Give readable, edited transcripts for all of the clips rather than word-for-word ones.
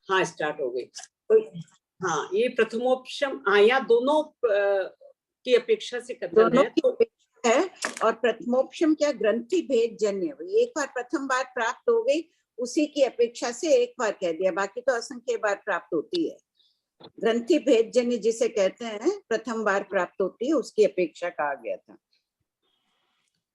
हाँ स्टार्ट हो गई तो हाँ ये प्रथमोपशम, हाँ यहाँ दोनों की अपेक्षा से कथन है तो है। और प्रथमोपशम क्या, ग्रंथि भेद जन्य, एक बार प्रथम बार प्राप्त हो गई उसी की अपेक्षा से एक बार कह दिया, बाकी तो असंख्य बार प्राप्त होती है। ग्रंथि भेद जन्य जिसे कहते हैं प्रथम बार प्राप्त होती है, उसकी अपेक्षा कहा गया था।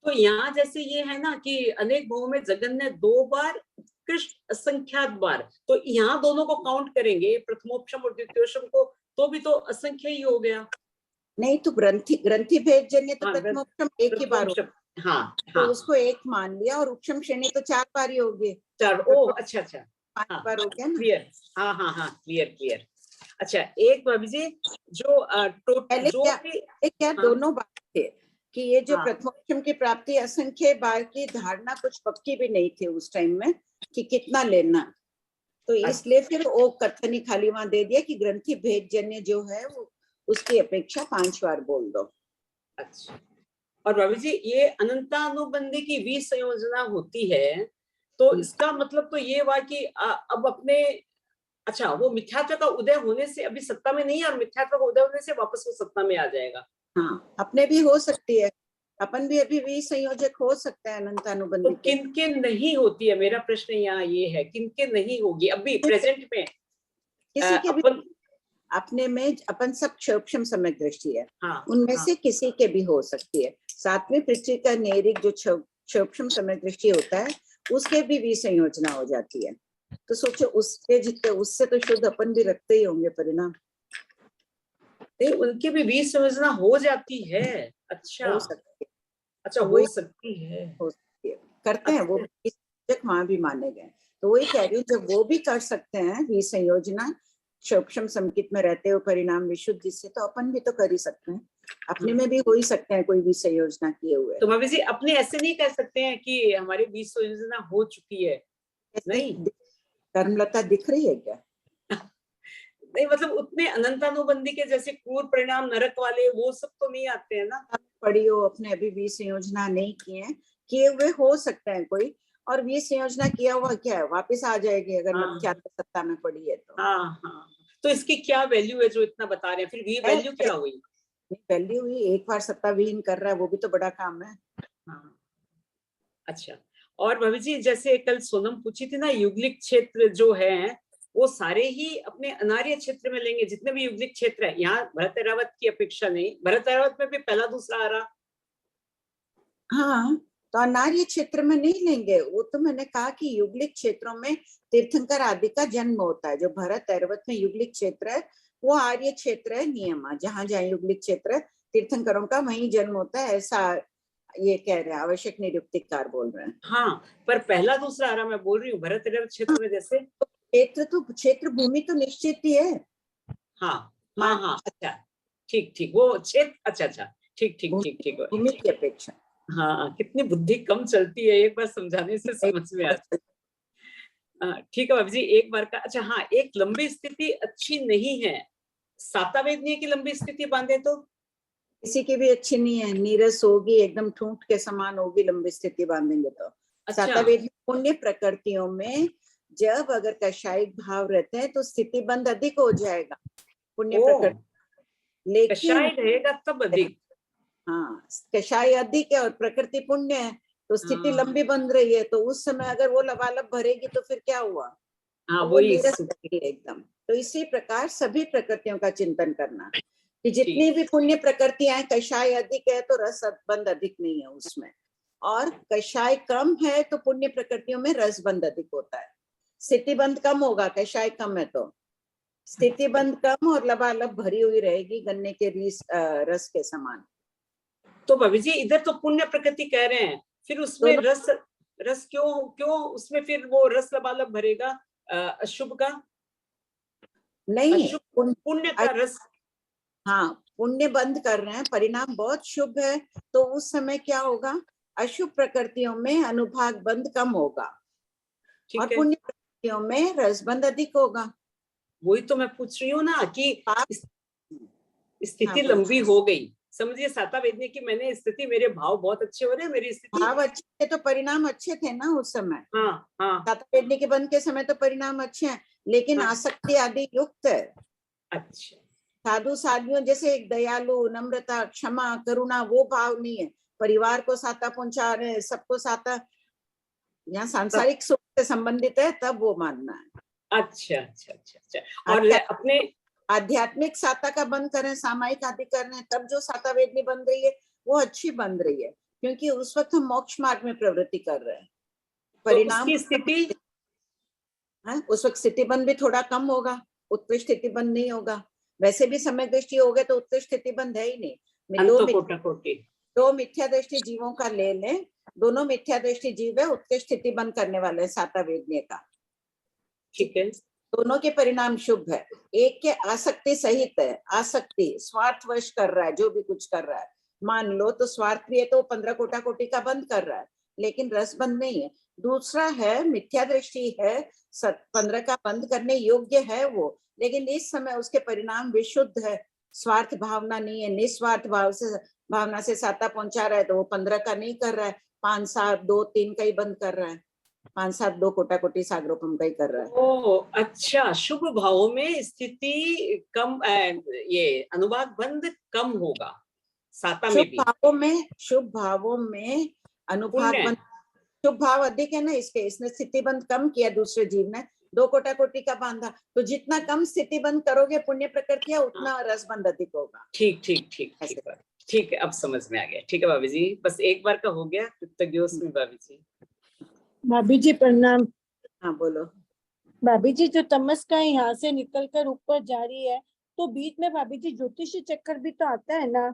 तो यहाँ जैसे ये है ना कि अनेक भावों में जगन ने 2 बार, उत्कृष्ट असंख्यात बार, तो यहाँ दोनों को काउंट करेंगे प्रथमोपशम और द्वितीयोपशम को, तो भी तो असंख्य ही हो गया। नहीं तो ग्रंथि भेद जन्य तो प्रथमोपशम एक ही बार होगा। हाँ तो उसको एक मान लिया, और उपशम श्रेणी तो 4 बार ही होगी। 4, ओह अच्छा 5 बार हो गया ना। क्लियर, हाँ क्लियर। अच्छा एक भाभी जी जो पहले जो क्या दोनों बात थे कि ये जो प्रथमोपशम की प्राप्ति असंख्य बार की धारणा कुछ पक्की भी नहीं थी उस टाइम में कि कितना लेना, तो इसलिए फिर वो कथन ही खाली वहां दे दिया कि ग्रंथि भेद जन्य जो है वो उसकी अपेक्षा 5 बार बोल दो। अच्छा, और भाभी जी ये अनंतानुबंधी की विसंयोजना होती है तो इसका मतलब तो ये हुआ कि अब अपने, अच्छा वो मिथ्यात्व का उदय होने से अभी सत्ता में नहीं है और मिथ्यात्व का उदय होने से वापस वो सत्ता में आ जाएगा। हाँ अपने भी हो सकती है, अपन भी अभी भी संयोजक हो सकता है अनंतानुबंधी। तो किन के नहीं होती है, मेरा प्रश्न यहाँ ये है, किन के नहीं होगी अभी प्रेजेंट में? किसी के भी अपने में अपन सब क्षोभक्षम सम्यक दृष्टि है, उनमें से किसी के भी हो सकती है। 7वें पृथ्वी का नेरिक जो क्षोभक्षम सम्यक दृष्टि होता है उसके भी विसंयोजना हो जाती है। तो सोचो उसके जितने, उससे तो शुद्ध अपन भी रखते ही होंगे परिणाम। नहीं उनकी भी विसंयोजना हो जाती है। अच्छा हो सकती है, अच्छा हो सकती है करते हैं वो वहां भी माने गए। तो वही कह रही हूँ जब वो भी कर सकते हैं विसंयोजना सूक्ष्म संकित में रहते हो परिणाम विशुद्धि से, तो अपन भी तो कर ही सकते हैं, अपने में भी हो ही सकते हैं कोई विसंयोजना किए हुए। तो भाभी जी अपने ऐसे नहीं कह सकते हैं कि हमारी विसंयोजना हो चुकी है? नहीं कर्मलता दिख रही है क्या? नहीं मतलब उतने अनंतानुबंधी के जैसे क्रूर परिणाम नरक वाले वो सब तो नहीं आते हैं ना। पढ़ी हो अपने अभी विसंयोजना नहीं किए हैं, किए हुए हो सकते हैं कोई, और विसंयोजना किया हुआ क्या है वापिस आ जाएगी अगर मिथ्यात्व सत्ता में पड़ी है तो। हाँ तो इसकी क्या वैल्यू है जो इतना बता रहे हैं, फिर वी वैल्यू क्या हुई? वैल्यू हुई एक बार सत्ता विहीन कर रहा है वो भी तो बड़ा काम है। हाँ अच्छा, और भाभी जी जैसे कल सोनम पूछी थी ना युगलिक क्षेत्र जो है वो सारे ही अपने अनार्य क्षेत्र में लेंगे, जितने भी युगलिक क्षेत्र है, यहाँ भरत ऐरावत की अपेक्षा नहीं, भरत ऐरावत में भी पहला दूसरा आ रहा। हाँ तो अनार्य क्षेत्र में नहीं लेंगे, वो तो मैंने कहा कि युगलिक क्षेत्रों में तीर्थंकर आदि का जन्म होता है। जो भरत ऐरावत में युगलिक क्षेत्र है वो आर्य क्षेत्र है, नियम जहां जहां युगलिक क्षेत्र तीर्थंकरों का वहीं जन्म होता है, ऐसा ये कह रहे हैं, आवश्यक निरुक्तिकार बोल रहे हैं। हाँ पर पहला दूसरा आ रहा, मैं बोल रही हूँ भरत ऐरावत क्षेत्र में जैसे क्षेत्र तो क्षेत्र भूमि तो निश्चित ही है। हाँ अच्छा ठीक वो क्षेत्र, अच्छा ठीक भूमि की अपेक्षा। हाँ कितनी बुद्धि कम चलती है, एक बार समझाने से समझ में आता है। ठीक है भाभी जी एक बार का, अच्छा हाँ एक लंबी स्थिति अच्छी नहीं है, सातावेदनीय की लंबी स्थिति बांधे तो किसी की भी अच्छी नहीं है, नीरस होगी एकदम ठूंठ के समान होगी लंबी स्थिति बांधेंगे तो। अच्छा। सातावेदनीय पुण्य प्रकृतियों में जब अगर कषायिक भाव रहते हैं तो स्थिति बंद अधिक हो जाएगा पुण्य प्रकृति, लेकिन कषाय रहेगा तब अधिक। हाँ कषाय अधिक है और प्रकृति पुण्य है तो स्थिति लंबी बंध रही है, तो उस समय अगर वो लबालब भरेगी तो फिर क्या हुआ? तो वो नीरस एकदम। तो इसी प्रकार सभी प्रकृतियों का चिंतन करना कि जितनी भी पुण्य प्रकृतियां हैं कषाय अधिक है तो रस बंध अधिक नहीं है उसमें, और कषाय कम है तो पुण्य प्रकृतियों में रस बंध अधिक होता है। स्थिति बंध कम होगा, कषाय कम है तो स्थिति बंध कम और लबालब भरी हुई रहेगी गन्ने के रस के समान। तो भाभी जी इधर तो पुण्य प्रकृति कह रहे हैं, फिर उसमें रस क्यों उसमें फिर वो रस लबालब भरेगा अशुभ का? नहीं पुण्य का रस। हाँ पुण्य बंद कर रहे हैं, परिणाम बहुत शुभ है तो उस समय क्या होगा, अशुभ प्रकृतियों में अनुभाग बंद कम होगा और पुण्य प्रकृतियों में रसबंध अधिक होगा। वही तो मैं पूछ रही हूँ ना कि स्थिति लंबी हो गई, समझिए सातावेदनीय की मैंने स्थिति, मेरे भाव बहुत अच्छे हो रहे हैं, मेरी स्थिति भाव अच्छे थे तो परिणाम अच्छे थे ना उस समय। हाँ सातावेदनीय के बंद के समय तो परिणाम अच्छे हैं, लेकिन आसक्ति आदि युक्त है। अच्छा, साधु साधियों जैसे एक दयालु, नम्रता, क्षमा, करुणा, वो भाव नहीं है। परिवार को साता पहुंचा रहे हैं, सबको साता, यहाँ सांसारिक सुख से संबंधित है, तब वो मानना है। अच्छा अच्छा अच्छा अच्छा। और अपने आध्यात्मिक साता का बंद करें, सामायिक आदि कर रहे हैं, तब जो साता वेदनी बन रही है वो अच्छी बन रही है, क्योंकि उस वक्त हम मोक्ष मार्ग में प्रवृत्ति कर रहे हैं। परिणाम तो स्थिति उस वक्त स्थिति बंद भी थोड़ा कम होगा, उत्कृष्ट स्थिति बंद नहीं होगा। वैसे भी समय दृष्टि हो गए तो उत्कृष्ट स्थिति बंद है ही नहीं। दो मिथ्या दृष्टि जीवों का ले लें, दोनों मिथ्या दृष्टि जीव है, उत्कृष्ट स्थिति बंद करने वाले साता वेदनीय का। ठीक है, दोनों के परिणाम शुभ है। एक के आसक्ति सहित है, आसक्ति स्वार्थवश कर रहा है, जो भी कुछ कर रहा है, मान लो तो स्वार्थ भी है तो 15 कोटि का बंद कर रहा है, लेकिन रस बंद नहीं है। दूसरा है मिथ्या दृष्टि है, 15 का बंद करने योग्य है वो, लेकिन इस समय उसके परिणाम विशुद्ध है, स्वार्थ भावना नहीं है, निस्वार्थ भावना से साता पहुंचा रहा है, तो वो 15 का नहीं कर रहा है, 5 7 2 3 का ही बंद कर रहा है, 5 7 2 कोटि सागरोपम का ही कर रहा है। ओ अच्छा, शुभ भावों में स्थिति कम, ये अनुभाग बंद कम होगा साता में भी। शुभ भावों में अनुभाग बंद, शुभ भाव अधिक है ना इसके, इसने स्थिति बंद कम किया, दूसरे जीव ने 2 कोटि का बांधा, तो जितना कम स्थिति बंद करोगे पुण्य प्रकृतियां, उतना रस बंद अधिक होगा। ठीक ठीक ठीक ठीक ठीक है, अब समझ में आ गया। ठीक है भाभी जी, बस एक बार का हो गया, कृतज्ञ भाभी जी। भाभी जी प्रणाम। हाँ बोलो। भाभी जी, जो तमस का यहाँ से निकलकर ऊपर जा रही है, तो बीच में भाभी जी ज्योतिषी चक्कर भी तो आता है ना?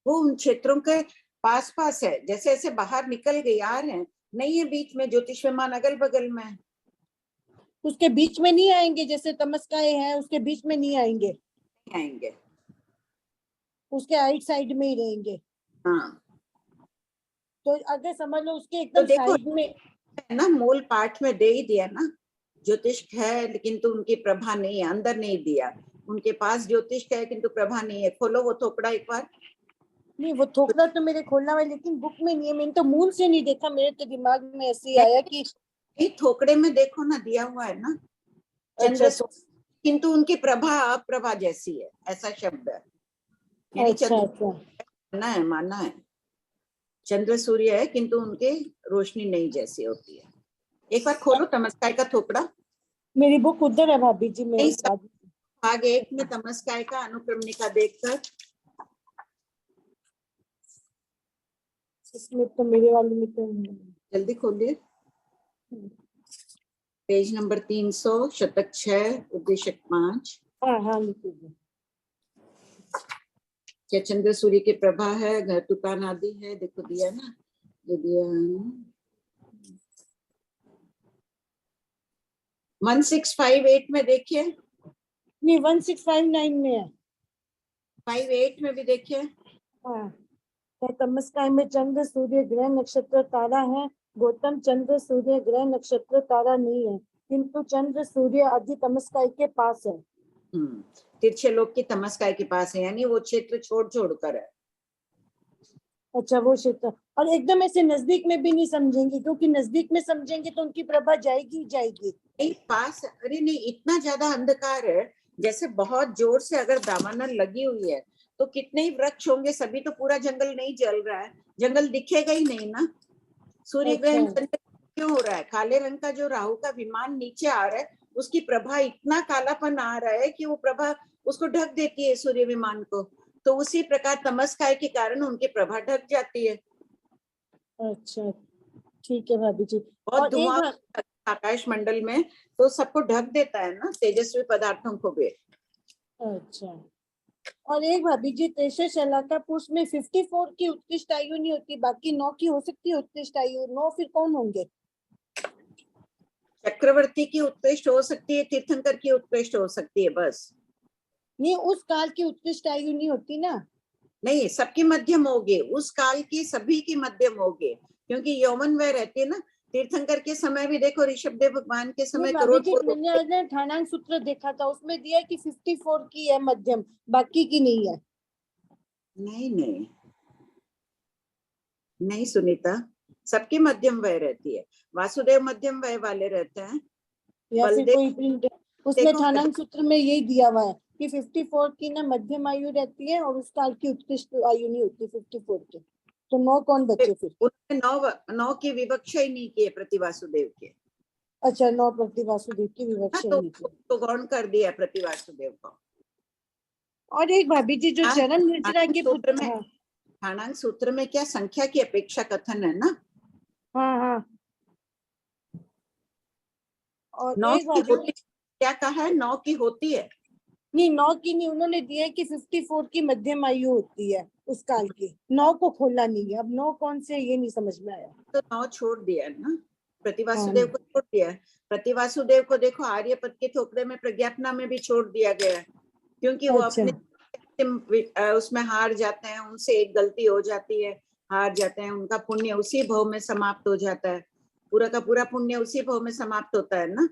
वो उन क्षेत्रों के पास पास है, जैसे ऐसे बाहर निकल गई आ रहे हैं, नहीं है बीच में, ज्योतिष विमान अगल बगल में। उसके बीच में नहीं आएंगे, जैसे तमस्काएं हैं उसके बीच में नहीं आएंगे? नहीं आएंगे, उसके राइट साइड में ही रहेंगे। हाँ, तो अगर समझ लो उसके एकदम तो देखो साइड में ना, मूल पाठ में दे ही दिया ना, ज्योतिष है लेकिन तो उनकी प्रभा नहीं है, अंदर नहीं दिया, उनके पास ज्योतिष है किंतु प्रभा नहीं है। खोलो वो थोपड़ा एक बार। नहीं, वो थोपड़ा तो मेरे खोलना है, लेकिन बुक में नहीं है, मैंने तो मूल से नहीं देखा, मेरे तो दिमाग में ऐसे ही आया कि थोकड़े में देखो ना, दिया हुआ है ना, अच्छा चंद्र, किंतु उनकी प्रभा अप्रभा जैसी है, ऐसा शब्द है। अच्छा माना है चंद्र सूर्य है किंतु उनके रोशनी नहीं जैसी होती है। एक बार खोलो तमस्काय का थोपड़ा। मेरी बुक उधर है भाभी जी, मेरे भाग 1 में तमस्काय का अनुक्रमणिका देखकर, इसमें तो मेरे वाले में तो जल्दी खोलिए, पेज नंबर 300, शतक 6, उद्देशक 5। हाँ क्या चंद्र सूर्य की प्रभा है, घर तुकान आदि है, देखो दिया ना, जो दिया 1658 में देखिए, नहीं 1659 में है, 58 में भी देखिए। हाँ, तमस्काय में चंद्र सूर्य ग्रह नक्षत्र तारा है, गौतम चंद्र सूर्य ग्रह नक्षत्र तारा नहीं है, किंतु चंद्र सूर्य आदि तमस्काय के पास है। तिरछे लोक की तमस्काय के पास है, यानी वो क्षेत्र छोड़ कर है। अच्छा, वो क्षेत्र, और एकदम ऐसे नजदीक में भी नहीं समझेंगे, क्योंकि नजदीक में समझेंगे तो उनकी प्रभा जाएगी जाएगी। नहीं पास, अरे नहीं, इतना ज्यादा अंधकार है, जैसे बहुत जोर से अगर दावानल लगी हुई है तो कितने ही वृक्ष होंगे, सभी तो पूरा जंगल नहीं जल रहा है, जंगल दिखेगा ही नहीं ना। सूर्य ग्रहण क्यों हो रहा है? काले रंग का जो राहु का विमान नीचे आ रहा है, उसकी प्रभा, इतना कालापन आ रहा है कि वो प्रभा उसको ढक देती है सूर्य विमान को, तो उसी प्रकार तमस्काय के कारण उनकी प्रभा ढक जाती है। अच्छा ठीक है भाभी जी। बहुत धुआं आकाश मंडल में तो सबको ढक देता है ना, तेजस्वी पदार्थों को भी। अच्छा, और एक भाभी जी, तेजस शलाका पुरुष में 54 की उत्कृष्ट आयु नहीं होती, बाकी 9 की हो सकती है उत्कृष्ट आयु। 9 फिर कौन होंगे? चक्रवर्ती की उत्कृष्ट हो सकती है, तीर्थंकर की उत्कृष्ट हो सकती है, बस। नहीं, उस काल की उत्कृष्ट आयु नहीं होती ना? नहीं, सबकी मध्यम होगी, उस काल की सभी की मध्यम होगी, क्योंकि यौवन वह रहती है ना। तीर्थंकर के समय भी देखो, ऋषभदेव भगवान के समय मैंने ठाणांग सूत्र देखा था, उसमें दिया कि 54 की है मध्यम, बाकी की नहीं है। नहीं नहीं नहीं सुनीता, सबकी मध्यम वय रहती है। वासुदेव मध्यम वय वाले रहते हैं, या फिर बलदेव कोई प्रिंट उसमें देखो, ठाणांग सूत्र में यही दिया हुआ है कि 54 की ना मध्यम आयु रहती है और उस काल की उत्कृष्ट आयु नहीं होती 54 की। तो 9 कौन बचे फिर? उन्होंने 9 की विवक्षा ही नहीं की है प्रतिवासुदेव के। अच्छा, 9 प्रतिवासुदेव की हाँ, विवक्षा तो नहीं की। तो गौण कर दिया प्रतिवासुदेव को। और एक भाभी जी जो चरम निर्जरा के सूत्र में, हाँ ठाणांग सूत्र में क्या संख्या की अपेक्षा कथन है ना। हाँ हाँ। और 9 एक की भाभी होती, क्या कहा है, 9 की होती है नहीं, 9 की नहीं, उन्होंने दिया है कि 54 की मध्यम आयु होती है उस काल की। 9 को खोला नहीं है, अब 9 कौन से ये नहीं समझ में आया। तो 9 छोड़ दिया है ना, प्रतिवासुदेव हाँ। को छोड़ दिया है। प्रतिवासुदेव को देखो आर्यपद के थोपड़े में प्रज्ञापना में भी छोड़ दिया गया है, क्योंकि वो अच्छा अपने उसमें हार जाते हैं, उनसे एक गलती हो जाती है, हार जाते हैं, उनका पुण्य उसी भव में समाप्त हो जाता है, पूरा का पूरा पुण्य उसी भव में समाप्त होता है ना,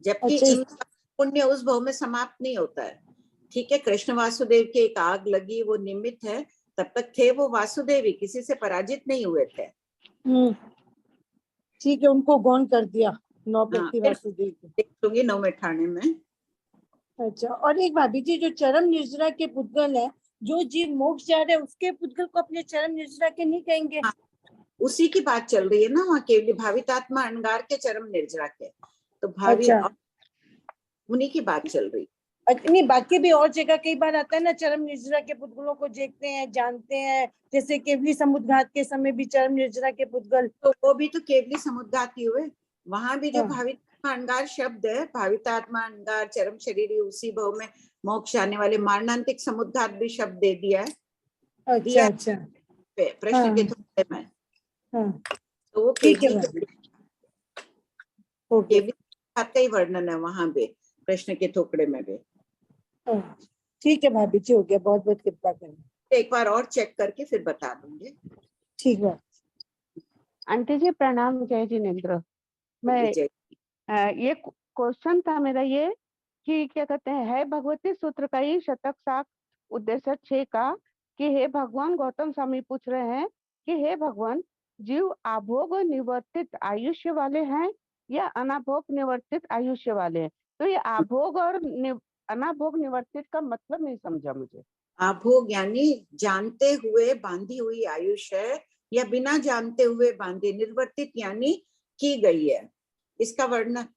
जबकि अच्छा इनका पुण्य उस भव में समाप्त नहीं होता है। ठीक है, कृष्ण वासुदेव के एक आग लगी, वो निमित्त है, तब तक थे वो वासुदेव ही, किसी से पराजित नहीं हुए थे। ठीक है, उनको गौण कर दिया 9 हाँ, प्रतिवासुदेव को। देख लूंगी 9वें ठाणे में। अच्छा, और एक भाभी जी जो चरम निर्जरा के पुद्गल है, जो जीव मोक्ष जा रहे हैं उसके पुद्गल को अपने चरम निर्जरा के नहीं कहेंगे? हाँ, उसी की बात चल रही है ना वहाँ, केवली भावितात्मा अंगार के चरम निर्जरा के, तो भावी अच्छा उन्हीं की बात चल रही। नहीं, बाकी भी और जगह कई बार आता है ना, चरम निर्जरा के पुद्गलों को देखते हैं, जानते हैं, जैसे केवली समुद्घात के समय भी चरम निर्जरा के पुद्गल। तो वो भी तो केवली समुद्घाती हुए, वहां भी जो हाँ। भावितात्मा अंगार शब्द है, भावितात्मा अंगार चरम शरीरी उसी भव में मोक्ष आने वाले, मारणांतिक समुद्घात भी शब्द दे दिया है, अच्छा दिया अच्छा प्रश्न हाँ के थोड़े में, हाँ तो वो ठीक है केवली मैम, ओके। केवली का ही वर्णन है वहां पे, प्रश्न के थोपड़े में भी। हाँ, ठीक है भाभी जी, हो गया, बहुत बहुत कृपा करना। एक बार और चेक करके फिर बता दूंगी। ठीक है आंटी जी प्रणाम, जय जिनेन्द्र। मैं जय ये क्वेश्चन था मेरा ये कि क्या कहते हैं, है भगवती सूत्र का ही शतक 7 उद्देश्य 6 का कि हे भगवान, गौतम स्वामी पूछ रहे हैं कि हे भगवान, जीव आभोग निवर्तित आयुष्य वाले हैं या अनाभोग निवर्तित आयुष्य वाले हैं? तो ये आभोग और अनाभोग निवर्तित का मतलब नहीं समझा मुझे। आभोग यानी जानते हुए बांधी हुई आयुष है या बिना जानते हुए बांधी, निर्वर्तित यानी की गई है, इसका वर्णन।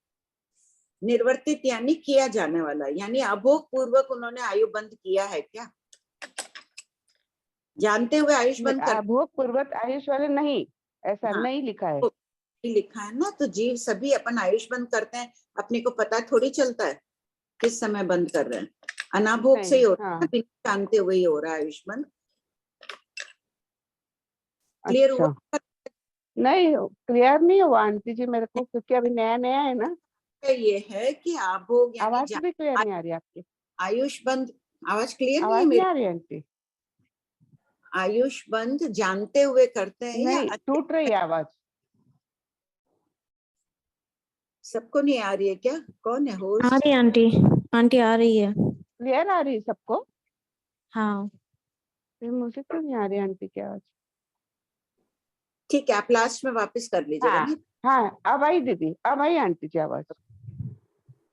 निर्वर्तित यानी किया जाने वाला, यानी अभोग पूर्वक उन्होंने आयु बंद किया है क्या? जानते हुए आयुष बंद कर, आभोग पूर्वक आयुष्य वाले नहीं, ऐसा हाँ, नहीं लिखा है। लिखा है ना, तो जीव सभी अपन आयुष बंद करते हैं, अपने को पता थोड़ी चलता है किस समय बंद कर रहे हैं, अनाभोग से ही हो रहा है, बिना जानते हुए ही हो रहा है आयुष बंद। क्लियर हुआ? नहीं, क्लियर नहीं हुआ आंटी जी मेरे को, क्योंकि अभी नया नया है ना। ये है कि आभोग यानी आवाज भी क्लियर नहीं आ रही आपकी। आयुष बंद, आवाज क्लियर नहीं है आवाज नहीं मेरी? आ रही आंटी। आयुष बंद जानते हुए करते हैं नहीं, या टूट रही है आवाज। सबको नहीं आ रही है क्या? कौन है आ होस्ट? रही है आंटी, आंटी आ रही है। क्लियर आ रही है सबको? हाँ फिर मुझे क्यों नहीं आ रही आंटी की आवाज? ठीक है, आप लास्ट में वापस कर लीजिएगा हाँ ना। हाँ, अब आई दीदी, अब आई आंटी की आवाज।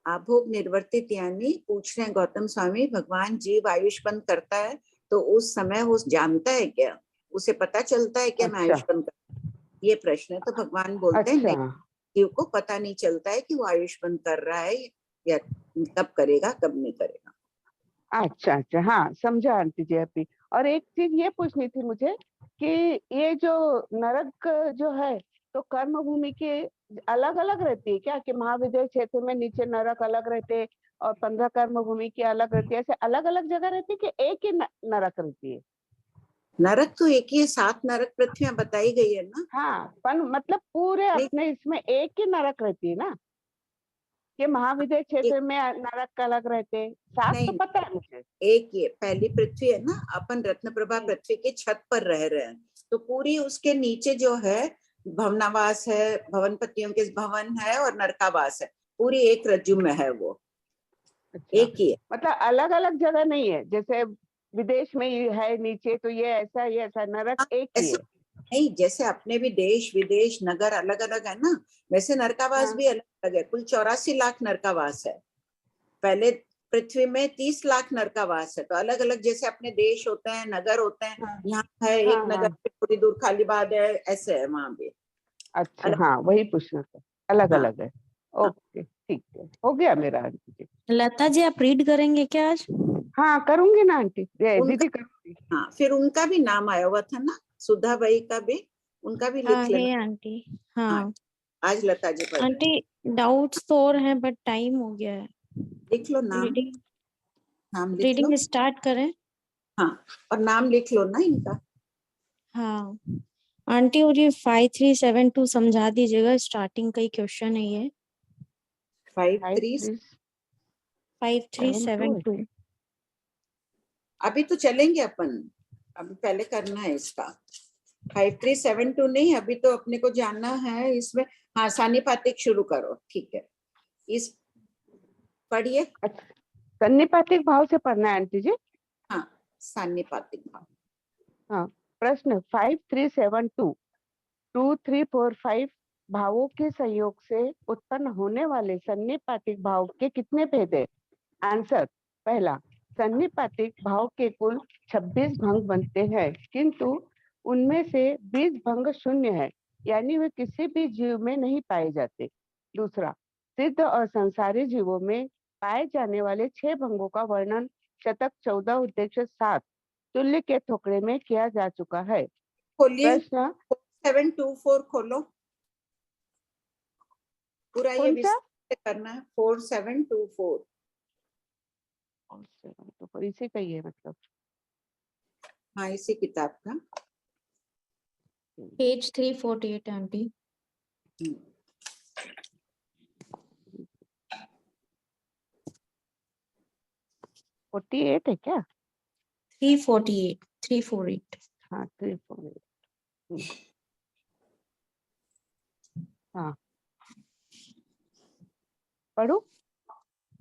आभोग निर्वर्तित यानी पूछ रहे हैं गौतम स्वामी, भगवान जीव आयुष बंद करता है तो उस समय वो जानता है क्या, उसे पता चलता है क्या मैं आयुष बंद कर, ये प्रश्न है। तो भगवान बोलते हैं नहीं, जीव को पता नहीं चलता है कि वो आयुष बंद कर रहा है या कब करेगा कब नहीं करेगा। अच्छा अच्छा, हाँ समझा आंटी जी अभी। और एक चीज ये पूछनी थी मुझे कि ये जो नरक जो है, तो कर्म भूमि के अलग अलग रहती है क्या? कि महाविद्यालय क्षेत्र में नीचे नरक अलग रहते और 15 कर्म भूमि की अलग रहती है, ऐसे अलग अलग जगह रहती है कि एक ही नरक रहती है? नरक तो एक ही है, 7 नरक पृथ्वियां बताई गई है ना। हाँ, पर मतलब पूरे अपने इसमें एक ही नरक रहती है ना, कि महाविद्यालय क्षेत्र में नरक अलग रहते? 7 तो नहीं, पता है मुझे। एक ये पहली पृथ्वी है ना, अपन रत्न प्रभा पृथ्वी के छत पर रह रहे हैं, तो पूरी उसके नीचे जो है भवनावास है, भवनपतियों के भवन है और नरकावास है, पूरी एक रज्जु में है वो। अच्छा, एक ही है, मतलब अलग अलग जगह नहीं है, जैसे विदेश में ये है नीचे तो ये ऐसा, ये ऐसा, नरक एक ही ऐसे है। नहीं, जैसे अपने भी देश विदेश नगर अलग अलग है ना, वैसे नरकावास हाँ। भी अलग अलग है। कुल 84 लाख नरकावास है। पहले पृथ्वी में 30 लाख नरकावास है। तो अलग अलग जैसे अपने देश होते हैं, नगर होते हैं, हाँ यहाँ है हाँ एक नगर हाँ। पे थोड़ी दूर खालीबाद है, ऐसे है वहां भी अच्छा अलग। हाँ, वही पूछना था, अलग हाँ अलग है। हाँ ओके ठीक है, हो गया मेरा आंटी जी। लता जी आप रीड करेंगे क्या आज? हाँ करूंगी ना आंटी, ये उनका, दीदी करूंगी। हाँ फिर उनका भी नाम आया हुआ था ना, सुधा बाई का भी, उनका भी हाँ लिख है लेना। आंटी। हाँ, हाँ आज लता जी पढ़, आंटी, डाउट्स तो और हैं बट टाइम हो गया है। लिख लो नाम, रीडिंग नाम लिख लो। रीडिंग स्टार्ट करें? हाँ, और नाम लिख लो ना इनका। हाँ आंटी, और ये 5372 समझा दीजिएगा, स्टार्टिंग का ही क्वेश्चन है ये। 5372। 5372। अभी तो चलेंगे अपन, अभी पहले करना है इसका। 5372 नहीं, अभी तो अपने को जानना है इसमें। हाँ, सानिपातिक शुरू करो, ठीक है। इस पढ़िए। अच्छा, सन्निपातिक भाव से पढ़ना है आंटी जी। हाँ, सानिपातिक भाव। हाँ, प्रश्न 5372, 2345 भावों के संयोग से उत्पन्न होने वाले सन्निपातिक भाव के कितने भेद है? आंसर, पहला, सन्निपातिक भाव के कुल 26 भंग बनते हैं, किंतु उनमें से 20 भंग शून्य है, यानी वे किसी भी जीव में नहीं पाए जाते। दूसरा, सिद्ध और संसारी जीवों में पाए जाने वाले 6 भंगों का वर्णन शतक 14 उद्देश्य 7 तुल्य के थोकड़े में किया जा चुका है। खोलिए, प्रश्न 4724 खोलो, पूरा ये कौन सा? विस्तार से करना है। 4724, तो पर इसी का ही है मतलब। हाँ इसी किताब का। Page 348 aunty. हम्म, 48 है क्या? 348 348। हाँ 348। हाँ पढ़ो।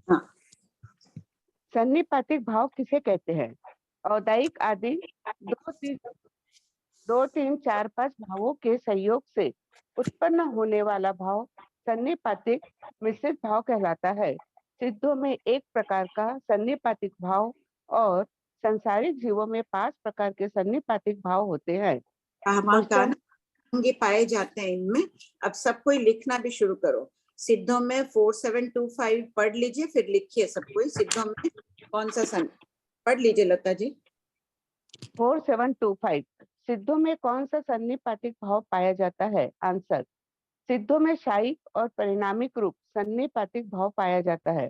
हाँ सन्निपातिक भाव किसे कहते हैं? औदायिक आदि 2 3 4 5 भावों के संयोग से उत्पन्न होने वाला भाव सन्निपातिक मिश्रित भाव कहलाता है। सिद्धों में एक प्रकार का सन्निपातिक भाव और संसारिक जीवों में 5 प्रकार के सन्निपातिक भाव होते हैं। कामाकान अंगे पाए जाते हैं इनमें। अब सब कोई लिखना भी शुरू करो। सिद्धों में 4725 पढ़ लीजिए, फिर लिखिए सब कोई। सिद्धों में कौन सा सन, पढ़ लीजिए लता जी। 4725 सिद्धों में कौन सा सन्निपातिक भाव पाया जाता है? आंसर, सिद्धों में शायिक और परिणामिक रूप सन्निपातिक भाव पाया जाता है।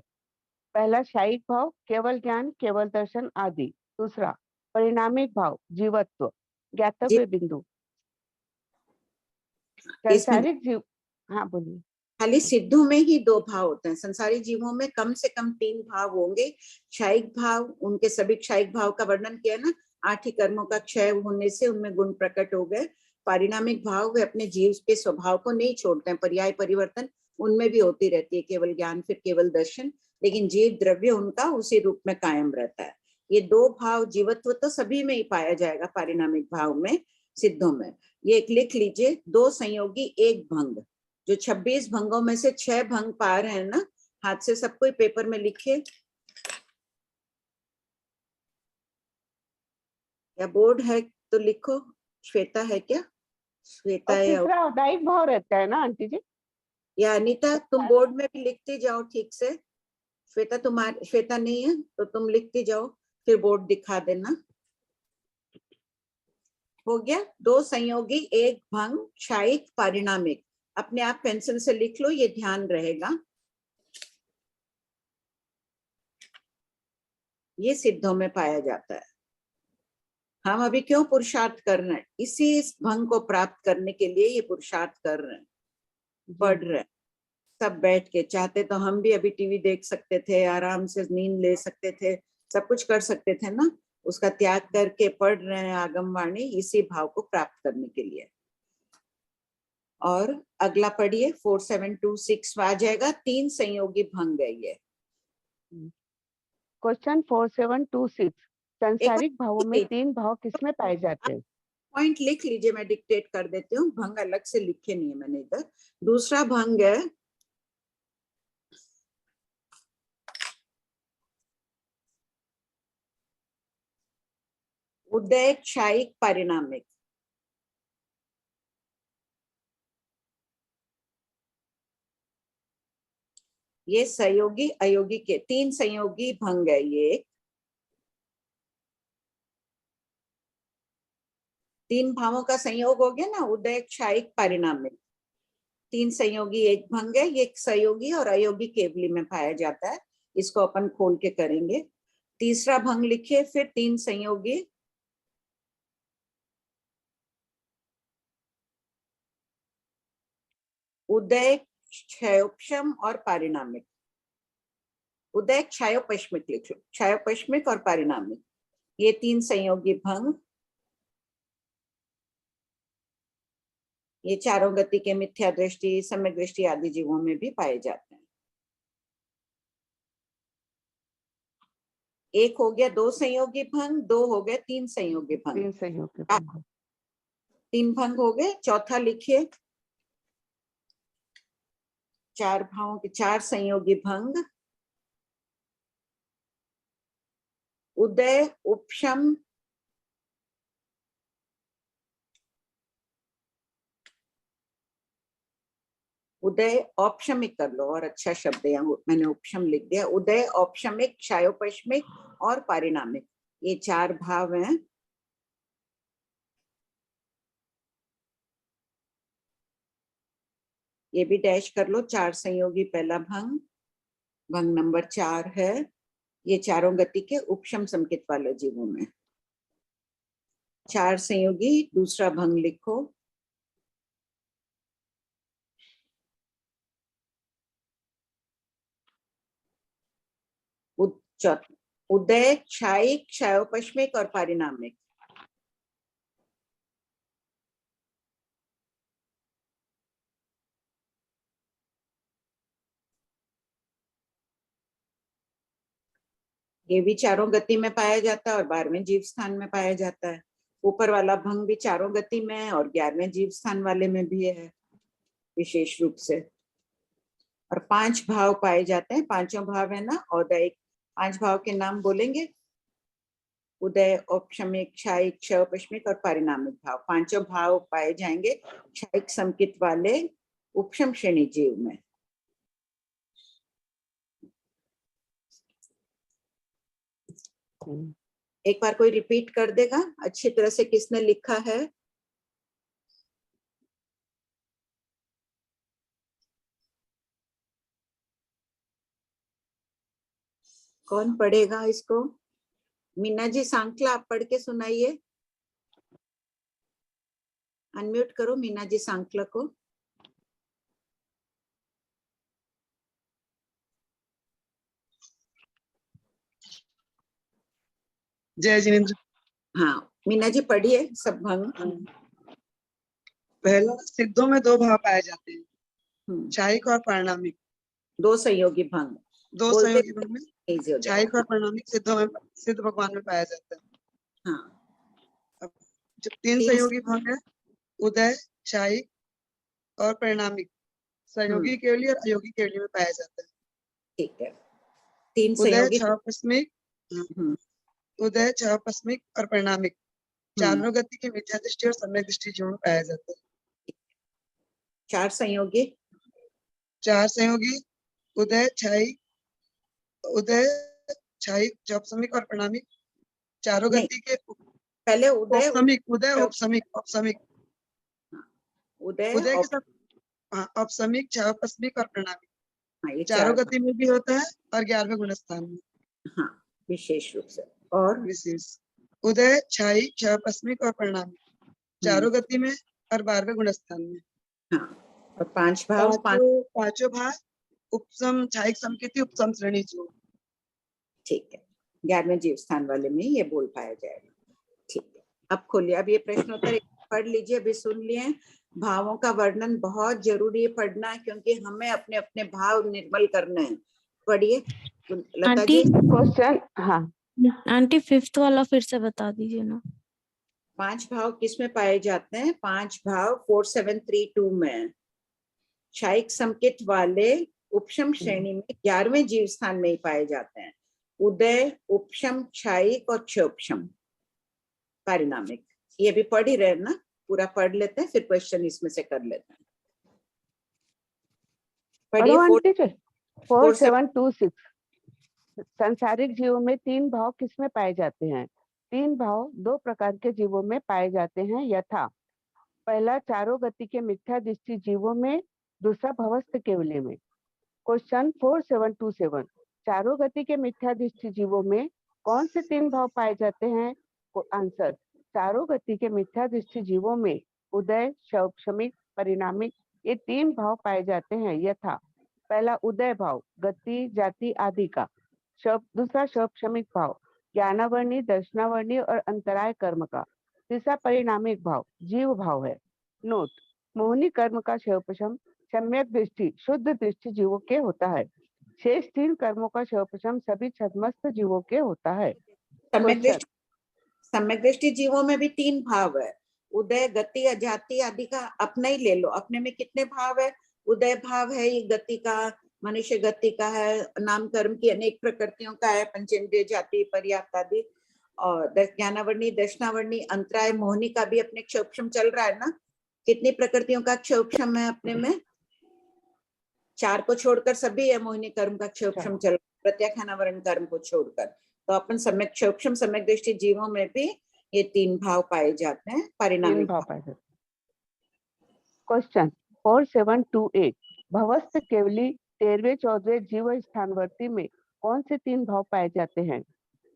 पहला, शायिक भाव केवल ज्ञान, केवल दर्शन आदि। दूसरा, परिणामिक भाव जीवत्व, ज्ञातव्य बिंदु। इसमें संसारिक जीव, हाँ बोलिए। खाली सिद्धों में ही 2 भाव होते हैं, संसारी जीवों में कम से कम 3 भाव होंगे। क्षयिक भाव, उनके सभी क्षयिक भाव का वर्णन किया ना, 8 ही कर्मों का क्षय होने से उनमें गुण प्रकट हो गए। परिणामिक भाव, वे अपने जीव के स्वभाव को नहीं छोड़ते हैं, पर्याय परिवर्तन उनमें भी होती रहती है, केवल ज्ञान फिर केवल दर्शन, लेकिन जीव द्रव्य उनका उसी रूप में कायम रहता है। ये 2 भाव, जीवत्व तो सभी में ही पाया जाएगा परिणामिक भाव में, सिद्धों में। ये एक लिख लीजिए, 2 संयोगी 1 भंग। जो 26 भंगों में से 6 भंग पा रहे हैं ना, हाथ से सब कोई पेपर में लिखिए, या बोर्ड है तो लिखो। श्वेता है क्या? श्वेता और तीसरा औदायिक भाव रहता है ना आंटी जी? या अनीता, तुम बोर्ड में भी लिखते जाओ ठीक से। श्वेता, तुम्हारी श्वेता नहीं है तो तुम लिखती जाओ, फिर बोर्ड दिखा देना। हो गया, 2 संयोगी 1 भंग, क्षयिक परिणामिक। अपने आप पेंसिल से लिख लो, ये ध्यान रहेगा। ये सिद्धों में पाया जाता है। हम अभी क्यों पुरुषार्थ कर रहे हैं? इसी भंग को प्राप्त करने के लिए ये पुरुषार्थ कर रहे हैं, पढ़ रहे हैं सब बैठ के। चाहते तो हम भी अभी टीवी देख सकते थे, आराम से नींद ले सकते थे, सब कुछ कर सकते थे ना, उसका त्याग करके पढ़ रहे हैं आगम वाणी, इसी भाव को प्राप्त करने के लिए। और अगला पढ़िए, 4726 आ जाएगा, 3 संयोगी भंग है ये। क्वेश्चन 4726 एक संसारिक भावों में बार 3 भाव किसमें पाए जाते हैं? पॉइंट लिख लीजिए, मैं डिक्टेट कर देती हूँ, भंग अलग से लिखे नहीं है मैंने इधर। दूसरा भंग है उदय क्षायिक पारिणामिक। ये सहयोगी अयोगी के 3 संयोगी भंग है। ये 3 भावों का संयोग हो गया ना, उदय क्षायिक पारिणामिक। 3 संयोगी एक भंग है। ये सहयोगी और अयोगी केवली में पाया जाता है। इसको अपन खोल के करेंगे। तीसरा भंग लिखिए, फिर 3 संयोगी उदय क्षयोपशम और पारिणामिक। उदय क्षयोपश्मिक लिख लो, क्षयोपश्मिक और पारिणामिक, ये 3 संयोगी भंग। ये चारों गति के मिथ्या दृष्टि, सम्यक दृष्टि आदि जीवों में भी पाए जाते हैं। एक हो गया 2 संयोगी भंग, 2 हो गए 3 संयोगी भंग। 3 संयोगी भंग। 3 भंग हो गए। चौथा लिखिए, 4 भावों के 4 संयोगी भंग। उदय उपशम उदय औपशमिक कर लो, और अच्छा शब्द है यहाँ मैंने उपशम लिख दिया। उदय औपशमिक, क्षयोपश्मिक और पारिणामिक, ये 4 भाव हैं। ये भी डैश कर लो। 4 संयोगी पहला भंग, भंग नंबर 4 है। ये चारों गति के उपशम संकेत वाले जीवों में। 4 संयोगी दूसरा भंग लिखो। उदय क्षायिक, क्षयोपश्मिक और पारिणामिक। ये भी चारों गति में पाया जाता है और 12वें जीव स्थान में पाया जाता है। ऊपर वाला भंग भी चारों गति में है और 11वें जीव स्थान वाले में भी है विशेष रूप से। और 5 भाव पाए जाते हैं। 5 भाव है ना औदय। 5 भाव के नाम बोलेंगे, उदय, औपशमिक, क्षायिक, क्षयोपश्मिक और पारिणामिक भाव। 5 भाव पाए जाएंगे क्षायिक संकेत वाले उपशम श्रेणी जीव में। एक बार कोई रिपीट कर देगा अच्छी तरह से, किसने लिखा है? कौन पढ़ेगा इसको? मीना जी सांकला, आप पढ़ के सुनाइए। अनम्यूट करो मीना जी सांकला को। जय जिनेन्द्र। हाँ मीना जी पढ़िए सब भंग। पहला, सिद्धों में 2 भाव पाए जाते हैं, क्षायिक और पारिणामिक। 2 संयोगी भंग। 2 संयोगी भंग में क्षायिक और पारिणामिक सिद्धों में, सिद्ध भगवान में पाया जाता है। हाँ। अब जो 3 संयोगी भंग है, उदय, क्षायिक और पारिणामिक, संयोगी केवली और अयोगी केवली में पाया जाता है। ठीक है। 3 उदय, संयोगी क्षयोपश्मिक, उदय, क्षयोपश्मिक और पारिणामिक चारों गति की मिथ्या दृष्टि और सम्यक दृष्टि जीवों में पाया जाता है। 4 संयोगी। 4 संयोगी उदय, क्षायिक, क्षयोपश्मिक और पारिणामिक चारों गति के पहले उदय, औपशमिक, उदय औपशमिक, औपशमिक, उदय के साथ औपशमिक, क्षयोपश्मिक और पारिणामिक, ये चारों गति में भी होता है और 11वें गुणस्थान में। हाँ विशेष रूप से। और विशेष उदय, क्षायिक, क्षयोपश्मिक और पारिणामिक चारों गति में और 12वें गुणस्थान में। हाँ। और 5 भाव, पांचों भाव उपसम, क्षायिक समकेती उपसम श्रेणी जीव। ठीक है। 11वें जीव स्थान वाले में ये बोल पाया जाएगा। ठीक है, अब खोलिए। अब ये प्रश्नोत्तर पढ़ लीजिए। अभी सुन लिए। भावों का वर्णन बहुत जरूरी है पढ़ना, क्योंकि हमें अपने अपने भाव निर्मल करने हैं। पढ़िए लता जी। क्वेश्चन। हाँ आंटी 5th वाला फिर से बता दीजिए ना। 5 भाव किस में पाए जाते हैं? 5 भाव 4732 में क्षायिक संकेत वाले उपशम श्रेणी में 11वें जीव स्थान में ही पाए जाते हैं। उदय, उपशम, क्षायिक और क्षोपशम पारिणामिक। ये भी पढ़ ही रहे ना, पूरा पढ़ लेते हैं फिर क्वेश्चन इसमें से कर लेते हैं। पढ़िए। 4726। सांसारिक जीवों में 3 भाव किसमें पाए जाते हैं? 3 भाव 2 प्रकार के जीवों में पाए जाते हैं यथा पहला चारों गति के मिथ्या दृष्टि जीवों में, दूसरा भवस्थ केवली में। क्वेश्चन 4727 चारों गति के मिथ्या दृष्टि जीवों में कौन से 3 भाव पाए जाते हैं? आंसर चारों गति के मिथ्या दृष्टि जीवों में उदय, शौक्षमिक, परिणामिक ये 3 भाव पाए जाते हैं यथा पहला उदय भाव गति, जाति आदि का, दूसरा शौक्षमिक भाव ज्ञानावर्णी, दर्शनावर्णी और अंतराय कर्म का, तीसरा परिणामिक भाव जीव भाव है। नोट, मोहिनी कर्म का शौपशम सम्यक दृष्टि शुद्ध दृष्टि जीवों के होता है। शेष 3 कर्मों का शौपशम सभी छद्मस्थ जीवों के होता है। सम्यक दृष्टि जीवों में भी 3 भाव है, उदय, गति, अजाति आदि का अपना ही ले लो। अपने में कितने भाव है? उदय भाव है, ये गति का, मनुष्य गति का है, नाम कर्म की अनेक प्रकृतियों का है, पंचेंद्रिय, जाति, पर्याप्त आदि, और ज्ञानावर्णी, दर्शनावर्णी, अंतराय, मोहिनी का भी अपने क्षोपशम चल रहा है ना। कितनी प्रकृतियों का क्षोपशम है अपने में? 4 को छोड़कर सभी है। मोहिनी कर्म का क्षोपशम चल रहा है, प्रत्याख्यानावरण कर्म को छोड़कर। तो अपन सम्यक क्षोपशम सम्यक दृष्टि जीवों में भी ये 3 भाव पाए जाते हैं, परिणामिक भाव पाए जाते हैं। क्वेश्चन 4728 भवस्थ केवली 13वें 14वें जीव स्थानवर्ती में कौन से 3 भाव पाए जाते हैं?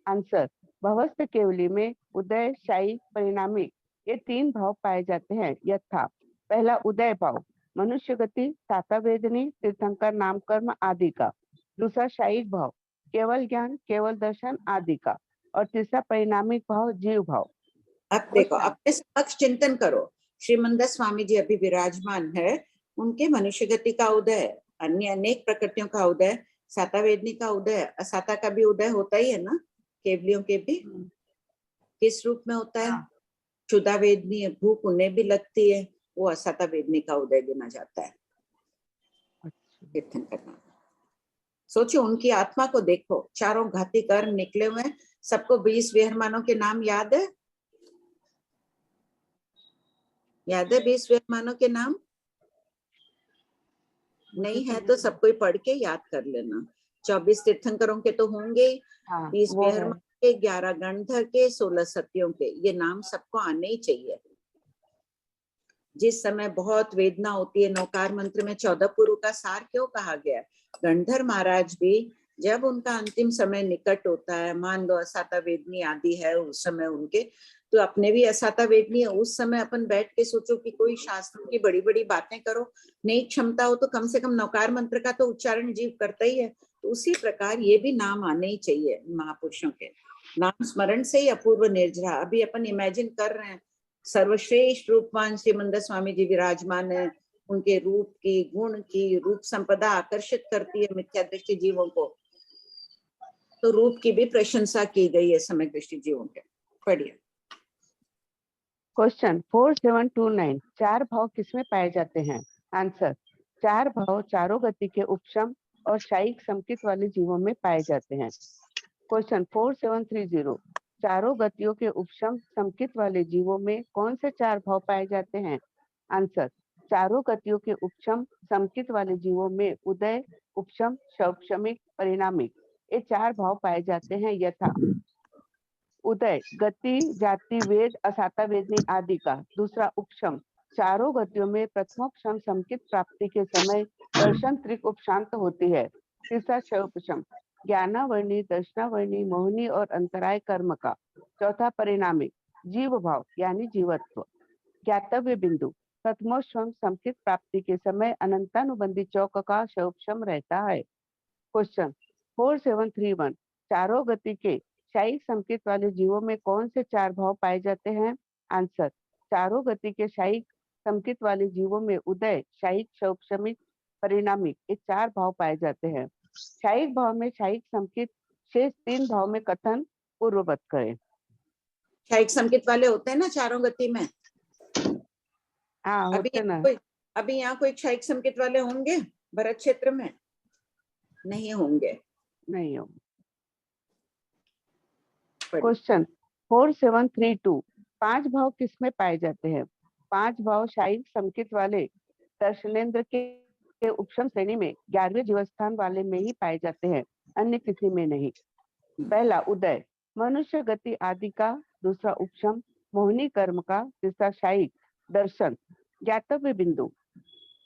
आंसर भवस्थ केवली में उदय, शायी, परिणामिक ये 3 भाव पाए जाते हैं यथा पहला उदय भाव मनुष्य गति, सातावेदनी, तीर्थंकर, नाम कर्म आदि का, दूसरा शायिक भाव केवल ज्ञान, केवल दर्शन आदि का, और तीसरा परिणामिक भाव जीव भाव। अब देखो, अपने समक्ष चिंतन करो। श्रीमंद स्वामी जी अभी विराजमान है, उनके मनुष्य गति का उदय, अन्य अनेक प्रकृतियों का उदय, सातावेदनी का उदय, असाता का भी उदय होता ही है ना, केवलियों के भी। किस रूप में होता है? क्षुधा वेदनी, भूख उन्हें भी लगती है, वो असाता वेदनी का उदय गिना जाता है। कीर्तन करना, सोचो उनकी आत्मा को देखो, चारों घाती कर्म निकले हुए, सबको 20 विहरमानों के नाम याद है? याद है 20 विहरमानों के नाम? नहीं है तो सब कोई पढ़ के याद कर लेना। 24 तीर्थंकरों के तो होंगे, 20 विहरमान के, 11 गणधर के, 16 सतियों के, ये नाम सबको आने ही चाहिए। जिस समय बहुत वेदना होती है, नौकार मंत्र में 14 पुरु का सार क्यों कहा गया? गणधर महाराज भी जब उनका अंतिम समय निकट होता है, मान लो असाता वेदनी आदि है उस समय उनके, तो अपने भी असाता वेदनी है, उस समय अपन बैठ के सोचो कि कोई शास्त्रों की बड़ी बड़ी बातें करो, नहीं क्षमता हो तो कम से कम नौकार मंत्र का तो उच्चारण जीव करता ही है। तो उसी प्रकार ये भी नाम आने ही चाहिए महापुरुषों के। नाम स्मरण से ही अपूर्व निर्जरा। अभी अपन इमेजिन कर रहे हैं सर्वश्रेष्ठ रूपवान श्रीमंद स्वामी जी विराजमान है, उनके रूप की, गुण की, रूप संपदा आकर्षित करती है मिथ्या दृष्टि जीवों को, तो रूप की भी प्रशंसा की गई है समय दृष्टि जीवों के। पढ़िए। क्वेश्चन 4729 4 भाव किसमें पाए जाते हैं? आंसर 4 भाव चारों गति के उपशम और शायिक संकित वाले जीवों में पाए जाते हैं। क्वेश्चन 4730 चारों गतियों के उपशम संकित वाले जीवों में कौन से 4 भाव पाए जाते हैं? आंसर चारों गतियों के उपशम संकित वाले जीवों में उदय, उपशम, शौक्षमिक, परिणामिक ये 4 भाव पाए जाते हैं यथा उदय गति, जाति, वेद, असाता वेदनी आदि का, दूसरा उपशम चारों गतियों में प्रथमोपशम संकित प्राप्ति के समय दर्शन त्रिक उपशांत होती है, तीसरा क्षयोपशम ज्ञानावर्णी, दर्शनावर्णी, मोहिनी और अंतराय कर्म का, चौथा परिणामिक जीव भाव यानी जीवत्व, ज्ञातव्य बिंदु प्रथमोपशम संकित प्राप्ति के समय अनंतानुबंधी चौक का क्षयोपशम रहता है। क्वेश्चन 4731 चारों गति के शायिक संकेत वाले जीवों में कौन से 4 भाव पाए जाते हैं? आंसर चारों गति के शायिक संकेत वाले जीवों में उदय, शायिक, शौक्षमिक, परिणामिक ये 4 भाव पाए जाते हैं। शायिक भाव में शायिक संकेत शेष 3 भाव में कथन पूर्ववत करें। क्षयिक संकेत वाले होते हैं ना चारों गति में। हाँ होते ना। अभी यहाँ कोई क्षयिक संकेत वाले होंगे भरत क्षेत्र में? नहीं होंगे। नहीं हो। क्वेश्चन 4732, 5 भाव किसमें पाए जाते हैं? 5 भाव क्षयिक संकेत वाले दर्शनेंद्र के उपशम श्रेणी में 11वें जीवस्थान वाले में ही पाए जाते हैं, अन्य किसी में नहीं। पहला उदय, मनुष्य गति आदि का। दूसरा उपशम, मोहिनी कर्म का। तीसरा क्षयिक, दर्शन। ज्ञातव्य बिंदु,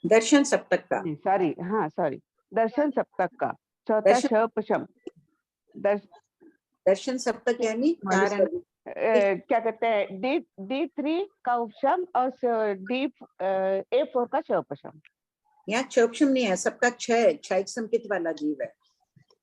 दर्शन सप्तक का। सॉरी, हाँ सॉरी, दर्शन सप्तक का। चौथा शपशम, दर्शन सप्तक यानी क्या कहते हैं, D3 का उपशम और A4 का शपशम। यहाँ क्षोपशम नहीं है, सबका क्षय क्षयिक संकेत वाला जीव है।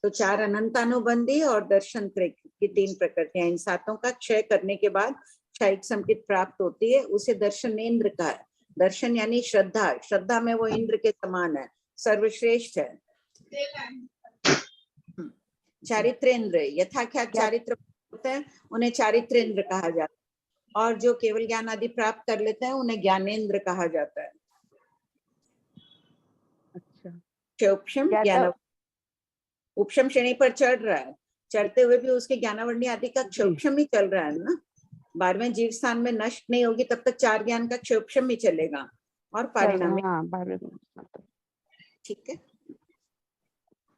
तो 4 अनंतानुबंधी और दर्शन की 3 प्रकृतियां, इन सातों का क्षय करने के बाद क्षयिक संकेत प्राप्त होती है, उसे दर्शनेंद्र का है। दर्शन यानी श्रद्धा, श्रद्धा में वो इंद्र के समान है, सर्वश्रेष्ठ है। चारित्रेंद्र, यथाख्यात चारित्र होते हैं उन्हें चारित्रेंद्र कहा जाता है, और जो केवल ज्ञान आदि प्राप्त कर लेते हैं उन्हें ज्ञानेंद्र कहा जाता है। अच्छा, क्षोपशम ज्ञान उपशम श्रेणी पर चढ़ रहा है, चढ़ते हुए भी उसके ज्ञानावरणी आदि का क्षोपशम ही चल रहा है ना। 12वें जीव स्थान में नष्ट नहीं होगी तब तक 4 ज्ञान का क्षोपशम ही चलेगा और पारिणामिक। हाँ, 12वें। ठीक है।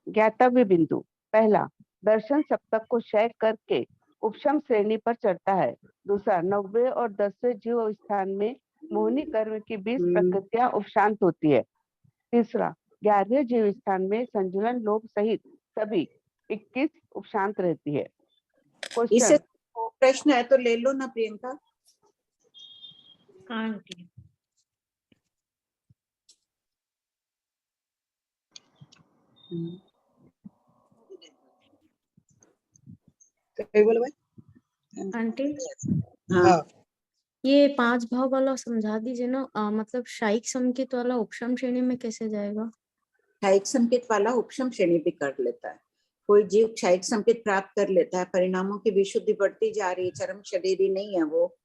ज्ञातव्य बिंदु, पहला दर्शन सप्तक को क्षय करके उपशम श्रेणी पर चढ़ता है। दूसरा 9वें और 10वें जीव स्थान में मोहिनी कर्म की 20 प्रकृतियां उपशांत होती है। तीसरा 11वें जीव स्थान में संजुलन लोभ सहित सभी 21 उपशांत रहती है। इससे प्रश्न है तो ले लो ना प्रियंका। बोलो भाई। आंटी, हाँ, ये 5 भाव वाला समझा दीजिए ना। मतलब क्षयिक संकेत वाला उपशम श्रेणी में कैसे जाएगा? क्षयिक संकेत वाला उपशम श्रेणी भी कर लेता है। कोई जीव क्षयिक संकेत प्राप्त कर लेता है, परिणामों की विशुद्धि बढ़ती जा रही है, चरम शरीरी नहीं है वो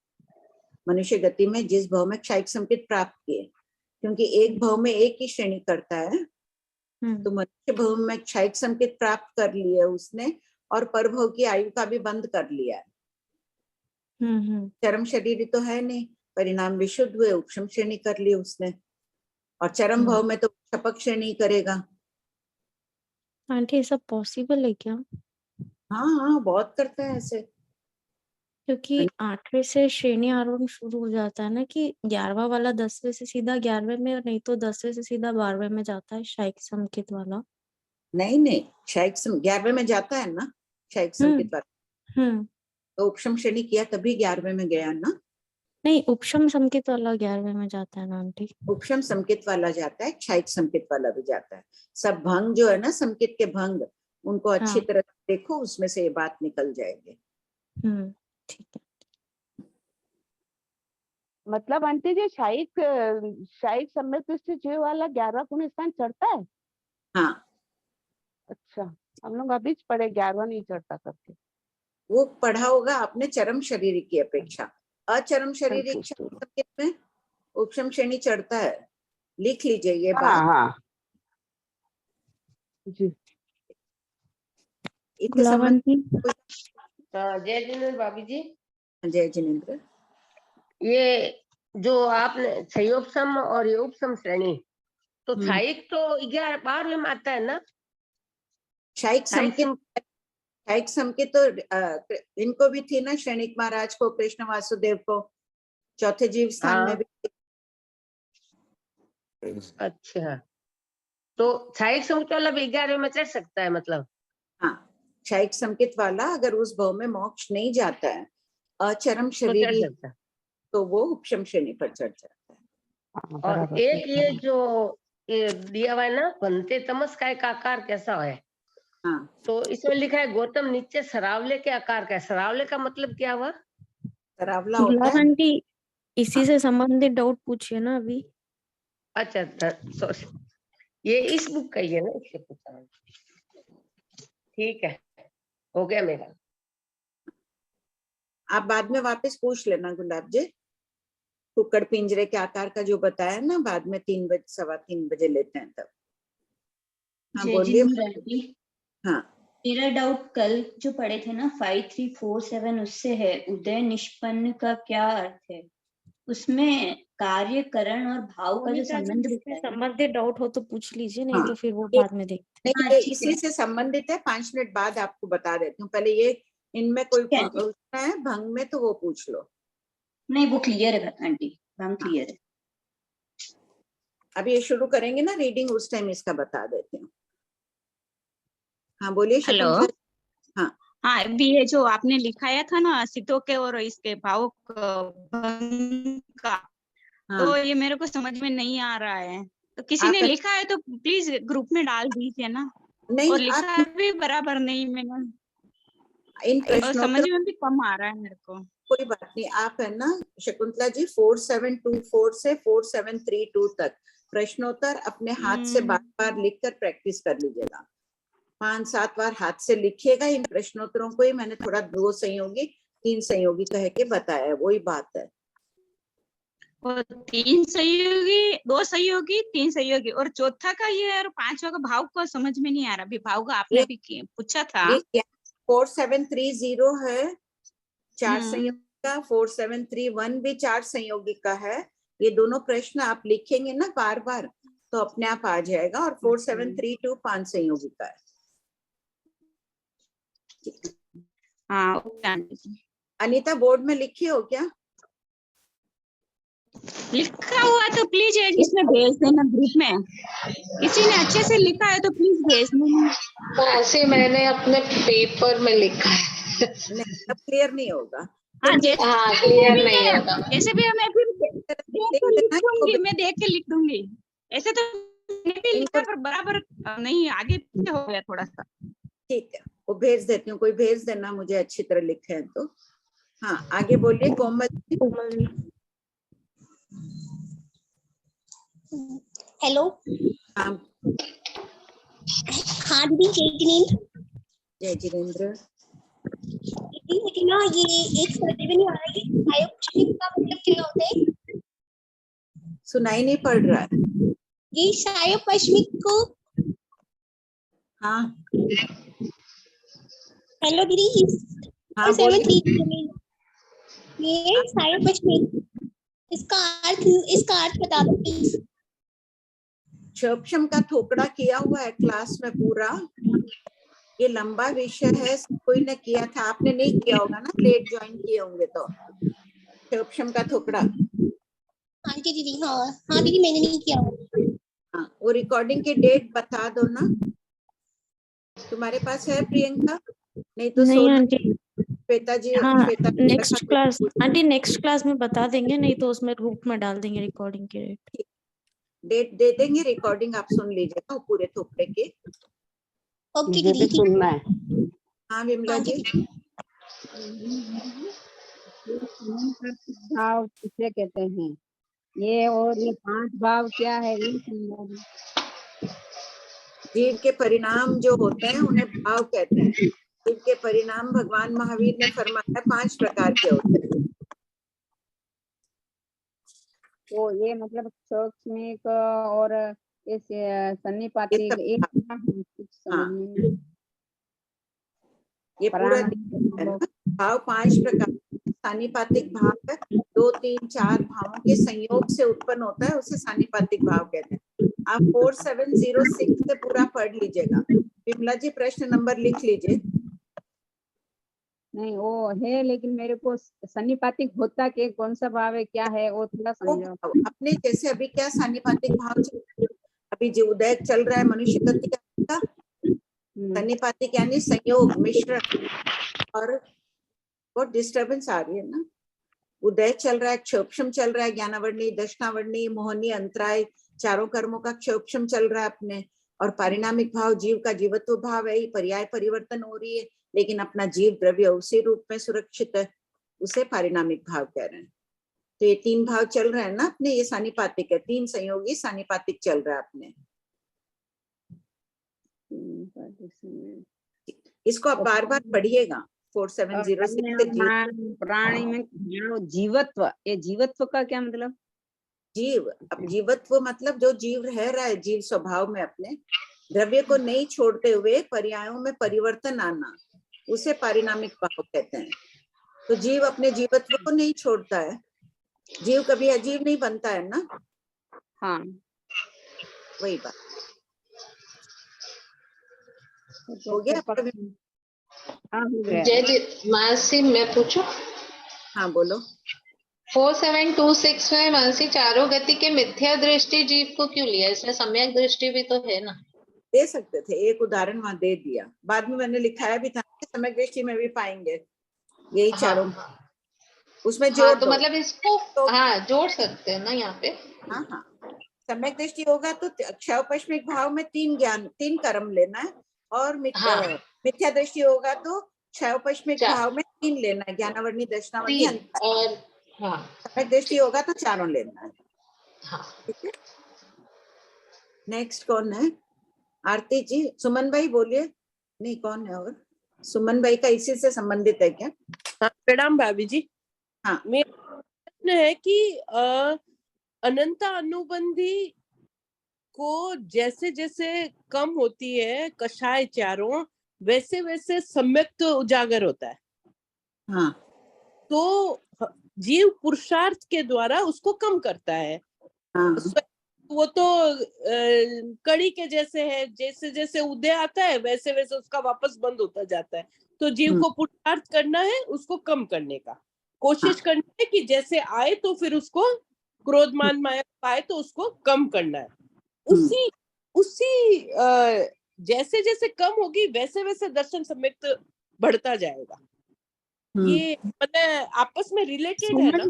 मनुष्य गति में जिस भाव में क्षयिक संकेत प्राप्त किए, क्योंकि एक भाव में एक ही श्रेणी करता है। तो मनुष्य भाव में क्षयिक संकेत प्राप्त कर लिया उसने और परभव की आयु का भी बंद कर लिया है। चरम शरीर तो है नहीं, परिणाम विशुद्ध हुए, उपशम श्रेणी कर ली उसने, और चरम भाव में तो शपक श्रेणी करेगा। आंटी, ये सब पॉसिबल है क्या? हाँ हाँ, बहुत करते हैं ऐसे। क्योंकि 8वें से श्रेणी आरोहण शुरू हो जाता है ना, कि 11वां वाला 10वें से सीधा 11वें में, और नहीं तो 10वें से सीधा 12वें में जाता है क्षयिक संकेत वाला। नहीं, क्षयिक 11वें में जाता है ना क्षयिक संकेत वाला। तो उपशम श्रेणी किया तभी 11वें में गया ना। नहीं, उपशम संकेत वाला 11वें में जाता है ना आंटी। उपशम संकेत वाला जाता है, क्षयिक संकेत वाला भी जाता है। सब भंग जो है ना, संकेत के भंग, उनको अच्छी तरह देखो, उसमें से ये बात निकल जाएगी। ठीक है। मतलब आंटी जी, क्षयिक सम्यक दृष्टि जीव वाला 11वां गुण स्थान चढ़ता है? हाँ। अच्छा, हम लोग अभी पढ़े 11वां नहीं चढ़ता करके। वो पढ़ा होगा आपने चरम शरीर की अपेक्षा। अचरम शरीर संकेत में उपशम श्रेणी चढ़ता है, लिख लीजिए ये बात। हाँ जी। इतने संबंध। जय जिनेन्द्र भाभी जी। जय जिनेन्द्र। ये जो आपने क्षयोपशम और ये उपशम श्रेणी, तो क्षयिक तो 11-12वें में आता है ना? क्षयिक संकेत तो इनको भी थी ना, श्रेणिक महाराज को, कृष्ण वासुदेव को, चौथे जीव स्थान में भी। अच्छा, तो क्षयिक संकेत वाला भी 11वें में चढ़ सकता है मतलब? हाँ, क्षयिक संकेत वाला अगर उस भाव में मोक्ष नहीं जाता है, अचरम शरीरी, तो वो उपशम श्रेणी पर चढ़ जाता है। और एक ये जो ये दिया हुआ है ना, बनते तमस्काय का आकार कैसा है? हाँ, तो इसमें लिखा है गौतम नीचे सरावले के आकार का है। सरावले का मतलब क्या हुआ? सरावला होता है। आंटी, इसी से संबंधित डाउट पूछिए ना अभी। अच्छा, ये इस बुक का ही है ना, इससे पूछा। ठीक है, हो गया मेरा। आप बाद में वापस पूछ लेना गुलाब जी, कुक्कड़ पिंजरे के आकार का जो बताया ना, बाद में 3 बजे 3:15 बजे लेते हैं तब। हाँ जय बोलिए। जिनेंद्र आंटी, हाँ मेरा डाउट कल जो पढ़े थे ना 5347 उससे है, उदय निष्पन्न का क्या अर्थ है? उसमें कार्य करण और भाव का जो मोनिका जी, संबंध इससे बताया है। संबंधित डाउट हो तो पूछ लीजिए, नहीं हाँ, तो फिर वो ये- बाद में देखते नहीं हाँ, ये ठीक इसी है। से संबंधित है, 5 मिनट बाद आपको बता देती हूँ। पहले ये इनमें कोई ठीक है। पूछना है भंग में तो वो पूछ लो। नहीं वो क्लियर है आंटी, हम क्लियर है। अभी ये शुरू करेंगे ना रीडिंग, उस टाइम इसका बता देती हूँ। हाँ बोलिए हेलो। शकुंतला। हाँ हाँ, अभी ये जो आपने लिखाया था ना सितों के और इसके भाव भंग का, हाँ तो ये मेरे को समझ में नहीं आ रहा है। तो किसी ने आप लिखा है तो प्लीज ग्रुप में डाल दीजिए ना। नहीं और लिखा आप भी बराबर नहीं मैंने, इन और प्रश्नोत्तर समझ में भी कम आ रहा है मेरे को। कोई बात नहीं, आप है ना शकुंतला जी 4724 से 4732 तक प्रश्नोत्तर अपने हाथ से बार बार लिखकर प्रैक्टिस कर लीजिएगा। 5-7 बार हाथ से लिखिएगा। इन प्रश्नोत्तरों को ही मैंने थोड़ा 2 संयोगी 3 संयोगी कह के बताया है, वही बात है। और 3 सहयोगी, 2 सहयोगी, 3 सहयोगी और चौथा का ये और 5वां का भाव को समझ में नहीं आ रहा। अभी भाव का आपने भी पूछा था। ये 4730 है 4 हम्म। संयोगी का, 4731 भी 4 संयोगी का है। ये दोनों प्रश्न आप लिखेंगे ना बार बार तो अपने आप आ जाएगा। और 4732 5 संयोगी का है। हाँ ओके आंटी जी। अनीता बोर्ड में लिखी हो क्या? लिखा हुआ तो प्लीज इसमें भेज देना ग्रुप में। किसी ने अच्छे से लिखा है तो प्लीज भेज देना। ऐसे मैंने अपने पेपर में लिखा है। नहीं अब क्लियर नहीं होगा। हाँ तो जैसे हाँ क्लियर नहीं होगा। जैसे भी मैं फिर देख के लिख दूंगी, मैं देख के लिख दूंगी। ऐसे तो मैंने भी लिखा पर बराबर नहीं, आगे पीछे हो गया थोड़ा सा। ठीक है वो भेज देती हूँ, कोई भेज देना मुझे अच्छी तरह लिखे हैं तो। हाँ आगे बोलिए कोमल जी। हेलो। हाँ हाँ दीदी, जय जिनेंद्र। जय जिनेंद्र। दीदी मुझे ना ये एक समझ में नहीं आ रहा है, ये सायोपश्मिक का मतलब क्या होता है? सुनाई नहीं पड़ रहा है। ये सायोपश्मिक को। हाँ हेलो दीदी। हाँ बोलिए। ये सायोपश्मिक, इसका अर्थ बता दो प्लीज। क्षोभशम का थोकड़ा किया हुआ है क्लास में पूरा। ये लंबा विषय है, कोई ने किया था, आपने नहीं किया होगा ना, लेट ज्वाइन किए होंगे तो। क्षोभशम का थोकड़ा। हाँ जी दीदी। हाँ हाँ दीदी मैंने नहीं किया। हाँ वो रिकॉर्डिंग की डेट बता दो ना, तुम्हारे पास है प्रियंका? नहीं तो नहीं आंटी। श्वेता जी। हाँ Shweta next class aunty, next class में बता देंगे, नहीं तो उसमें ग्रुप में डाल देंगे रिकॉर्डिंग की डेट दे देंगे, रिकॉर्डिंग आप सुन लीजिएगा वो पूरे थोपड़े के। ओके दीदी। सुनना है। हाँ विमला जी। भाव किसे कहते हैं ये, और ये 5 भाव क्या है ये समझा। जीव के परिणाम जो होते हैं उन्हें भाव कहते हैं। जीव के परिणाम भगवान महावीर ने फरमाया 5 प्रकार के होते हैं। तो ये मतलब शैक्षणिक और इस सन्निपातिक एक समझ में। ये पूरा भाव 5 प्रकार। सानिपातिक भाव 2, 3, 4 भावों के संयोग से उत्पन्न होता है, उसे सानिपातिक भाव कहते हैं। आप 4706 से पूरा पढ़ लीजिएगा। विमला जी प्रश्न नंबर लिख लीजिए। नहीं वो है, लेकिन मेरे को सन्निपातिक होता के कौन सा भाव है क्या है वो थोड़ा समझाओ। अपने जैसे अभी क्या सानिपातिक भाव चल रहा है, अभी जो उदय चल रहा है मनुष्य गति का, सन्निपातिक यानी संयोग मिश्रण। और बहुत डिस्टर्बेंस आ रही है ना। उदय चल रहा है, क्षोभशम चल रहा है, ज्ञानावर्णी दक्षिणावर्णी मोहनी अंतराय चारों कर्मों का क्षोभशम चल रहा है अपने। और पारिणामिक भाव जीव का जीवत्व भाव है, पर्याय परिवर्तन हो रही है, लेकिन अपना जीव द्रव्य उसी रूप में सुरक्षित है, उसे पारिणामिक भाव कह रहे हैं। तो ये 3 भाव चल रहे हैं ना अपने, ये सानिपातिक है। 3 संयोगी सानिपातिक चल रहा है अपने। इसको आप बार बार पढ़िएगा, 4706 से प्राणी में जीवत्व, ये जीवत्व का क्या मतलब? जीव, अब जीवत्व मतलब जो जीव रह रहा है जीव स्वभाव में अपने द्रव्य को नहीं छोड़ते हुए पर्यायों में परिवर्तन आना, उसे पारिणामिक भाव कहते हैं। तो जीव अपने जीवत्व को नहीं छोड़ता है, जीव कभी अजीव नहीं बनता है ना। हाँ, वही बात हो गया आपका? हाँ, हो गया। जय जी मानसी, मैं पूछूं? हाँ बोलो। 4726 में मानसी चारों गति के मिथ्या दृष्टि जीव को क्यों लिया? इसमें सम्यक दृष्टि भी तो है ना। दे सकते थे, एक उदाहरण वहां दे दिया, बाद में मैंने लिखाया भी था कि सम्यक दृष्टि में भी पाएंगे यही चारों। हाँ, उसमें जोड़ तो दो। मतलब इसको तो हाँ जोड़ सकते हैं ना यहाँ पे। हाँ हाँ, सम्यक दृष्टि होगा तो क्षयपश्चिमिक भाव में 3 ज्ञान 3 कर्म लेना है, और मिथ्या दृष्टि होगा तो क्षयपश्चिमिक भाव में 3 लेना है, ज्ञानावर्णी दर्शनावर्णी और सम्यक दृष्टि होगा तो 4 लेना है। ठीक है, नेक्स्ट कौन है? आरती जी। सुमन भाई बोलिए। नहीं, कौन है और? सुमन भाई का इसी से संबंधित है क्या? हाँ, प्रणाम भाभी जी। हाँ, मेरा प्रश्न है कि अनंत अनुबंधी को जैसे जैसे कम होती है कषाय चारों, वैसे वैसे सम्यक उजागर होता है। हाँ, तो जीव पुरुषार्थ के द्वारा उसको कम करता है। हाँ, वो तो कड़ी के जैसे है, जैसे जैसे उदय आता है वैसे वैसे उसका वापस बंद होता जाता है। तो जीव को पुरुषार्थ करना है उसको कम करने का, कोशिश करनी है कि जैसे आए तो फिर उसको क्रोध मान माया पाए तो उसको कम करना है। उसी जैसे जैसे कम होगी वैसे वैसे दर्शन सम्यक बढ़ता जाएगा। ये मतलब आपस में रिलेटेड है ना?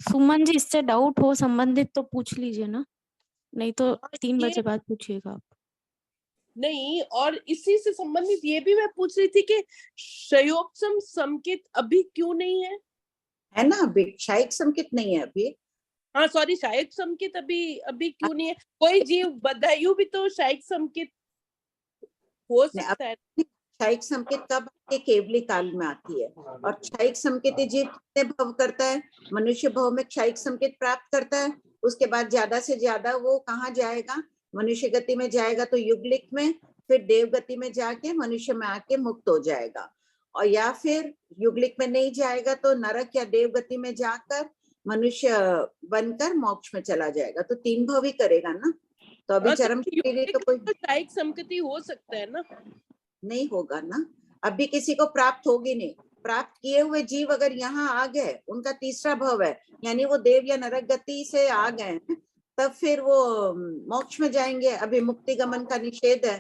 सुमन जी इससे डाउट हो संबंधित तो पूछ लीजिए ना, नहीं तो 3 बजे बाद पूछिएगा आप। नहीं, और इसी से संबंधित ये भी मैं पूछ रही थी कि क्षयोपम संकेत अभी क्यों नहीं है? है ना, अभी क्षयिक संकेत नहीं है अभी। हाँ सॉरी, क्षयिक संकेत अभी क्यों नहीं है? कोई जीव बदायूं भी तो क्षयिक संकेत हो सकता है। क्षयिक संकेत कब? केवली काल में आती है। और क्षयिक संकेत जीव कितने भव करता है? मनुष्य भव में क्षयिक संकेत प्राप्त करता है, उसके बाद ज्यादा से ज्यादा वो कहाँ जाएगा? मनुष्य गति में जाएगा तो युगलिक में, फिर देव गति में जाके मनुष्य में आके मुक्त हो जाएगा, और या फिर युगलिक में नहीं जाएगा तो नरक या देव गति में जाकर मनुष्य बनकर मोक्ष में चला जाएगा। तो 3 भव ही करेगा ना। तो अभी चरम तो कोई क्षयिक संकेत हो सकता है ना? नहीं होगा ना, अभी किसी को प्राप्त होगी नहीं। प्राप्त किए हुए जीव अगर यहाँ आ गए, उनका तीसरा भव है, यानी वो देव या नरक गति से आ गए, तब फिर वो मोक्ष में जाएंगे। अभी मुक्ति गमन का निषेध है।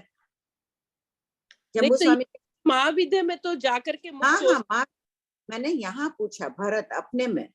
जम्बू स्वामी महाविद्या में तो जाकर के हाँ, मैंने यहाँ पूछा भरत अपने में,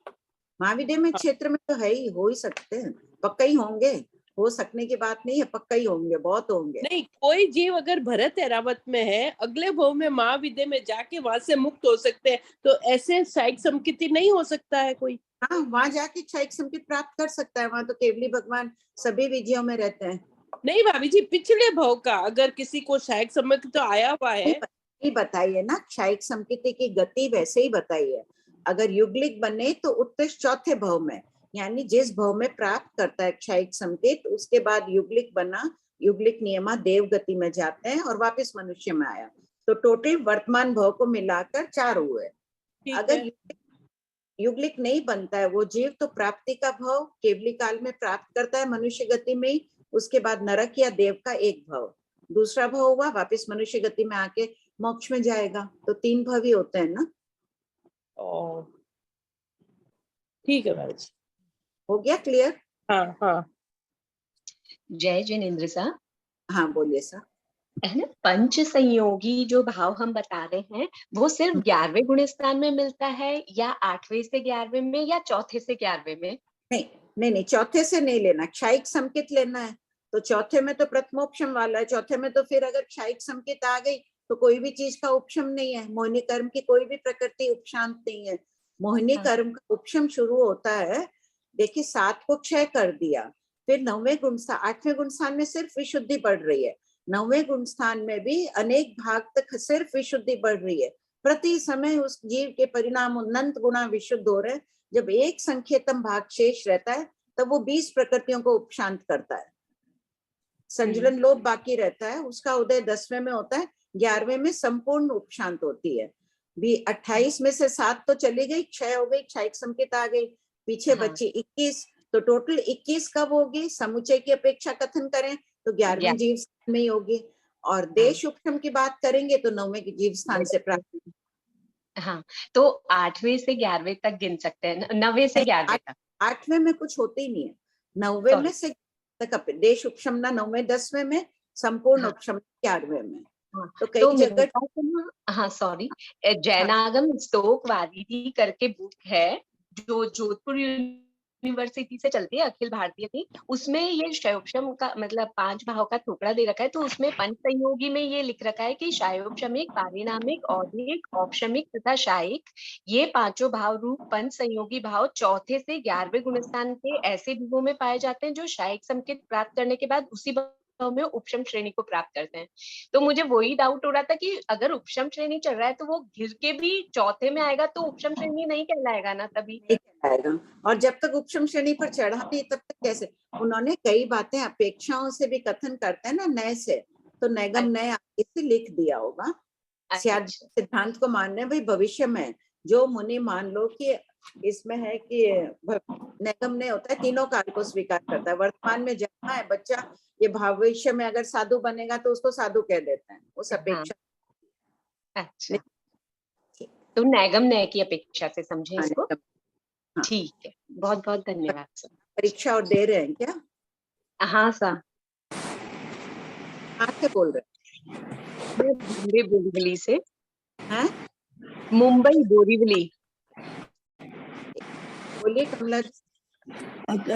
महाविद्या में क्षेत्र में तो है ही, हो ही सकते हैं, पक्का ही होंगे, हो सकने की बात नहीं है, पक्का ही होंगे, बहुत होंगे। नहीं, कोई जीव अगर भरत एरावत में है, अगले भव में महाविद्या में जाके वहां से मुक्त हो सकते हैं, तो ऐसे क्षयिक संकेत नहीं हो सकता है कोई? हाँ, वहां जाके क्षयिक संकेत प्राप्त कर सकता है, वहां तो केवली भगवान सभी विजयों में रहते हैं। नहीं भाभी जी, पिछले भव का अगर किसी को क्षयिक संकेत तो आया हुआ है, बताइए ना, क्षयिक संकेत की गति वैसे ही बताइए। अगर युगलिक बने तो उत्कृष्ट चौथे भव में, यानी जिस भव में प्राप्त करता है क्षयिक संकेत, उसके बाद युगलिक बना, युगलिक नियमा देव गति में जाते हैं और वापस मनुष्य में आया, तो टोटल वर्तमान भव को मिलाकर 4 हुए। अगर युगलिक नहीं बनता है वो जीव, तो प्राप्ति का भव केवली काल में प्राप्त करता है मनुष्य गति में ही, उसके बाद नरक या देव का 1 भव, दूसरा भव हुआ वापस मनुष्य गति में आके मोक्ष में जाएगा। तो 3 भव ही होते हैं ना। ठीक है भाई जी, हो गया क्लियर? हाँ हाँ। जय जिनेन्द्र सा। हाँ बोलिए सर। है ना, पंच संयोगी जो भाव हम बता रहे हैं वो सिर्फ 11वें गुण स्थान में मिलता है, या 8वें से 11वें में, या चौथे से 11वें में? नहीं, चौथे से नहीं लेना, क्षयिक संकेत लेना है। तो चौथे में तो प्रथमोपशम वाला है, चौथे में तो फिर अगर क्षयिक संकेत आ गई तो कोई भी चीज का उपशम नहीं है, मोहिनी कर्म की कोई भी प्रकृति उपशांत नहीं है। मोहिनी कर्म का उपशम शुरू होता है, देखिए 7 को क्षय कर दिया, फिर 9वें गुण स्थान 8वें गुण स्थान में सिर्फ विशुद्धि बढ़ रही है, 9वें गुण स्थान में भी अनेक भाग तक सिर्फ विशुद्धि बढ़ रही है, प्रति समय उस जीव के परिणाम अनंत गुणा विशुद्ध हो रहे। जब एक संख्येतम भाग शेष रहता है तब वो 20 प्रकृतियों को उपशांत करता है। संजुलन लोभ बाकी रहता है, उसका उदय 10वें में होता है, 11वें में संपूर्ण उपशांत होती है। 28 में से 7 तो चली गई, 6 हो गई, क्षयिक संकेत आ गई, पीछे बची 21। तो टोटल 21 कब होगी? समुच्चय की अपेक्षा कथन करें तो 11वें जीव स्थान में ही होगी। और देश उपशम की बात करेंगे तो 9वें जीव स्थान से प्राप्त। हाँ, तो 8वें से 11वें तक गिन सकते हैं, 9वें से 11वें तक। 8वें में कुछ होते ही नहीं है, 9वें में से तक देश उपशमना 9वें 10वें में, संपूर्ण उपशम 11वें में। तो कई जगह हाँ सॉरी, जैनागम स्तोक वारिधि करके बुक है जो जोधपुर यूनिवर्सिटी से चलती है, अखिल भारतीय थी, उसमें ये क्षयोपशम का मतलब 5 भाव का टुकड़ा दे रखा है। तो उसमें पंच संयोगी में ये लिख रखा है कि क्षयोपशमिक, पारिणामिक, औधिक, औपशमिक तथा शायिक, ये 5 भाव रूप पंच संयोगी भाव 4थे से 11वें गुणस्थान के ऐसे जीवों में पाए जाते हैं जो शायिक संकेत प्राप्त करने के बाद उसी भाव में उपशम श्रेणी को प्राप्त करते हैं। तो मुझे वही डाउट हो रहा था कि अगर उपशम श्रेणी चल रहा है तो वो घिर के भी 4थे में आएगा तो उपशम श्रेणी नहीं कहलाएगा ना, तभी नहीं कहलाएगा। और जब तक उपशम श्रेणी पर चढ़ा नहीं तब तक कैसे? उन्होंने कई बातें अपेक्षाओं से भी कथन करते हैं ना, नए से, तो नैगम नए आगे से लिख दिया होगा। सिद्धांत को मानने भाई भविष्य में जो मुनि मान लो कि इसमें है कि नैगम ने होता है, तीनों काल को स्वीकार करता है। वर्तमान में जन्मा है बच्चा, ये भविष्य में अगर साधु बनेगा तो उसको साधु कह देते हैं, उस अपेक्षा। अच्छा, तो नैगम नय की अपेक्षा से समझे इसको। ठीक है, बहुत बहुत धन्यवाद सर। परीक्षा और दे रहे हैं क्या? हाँ सर। आप क्या बोल रहे हैं? मुंबई बोरीवली से। हैं? मुंबई बोरीवली। बोलिए कमला।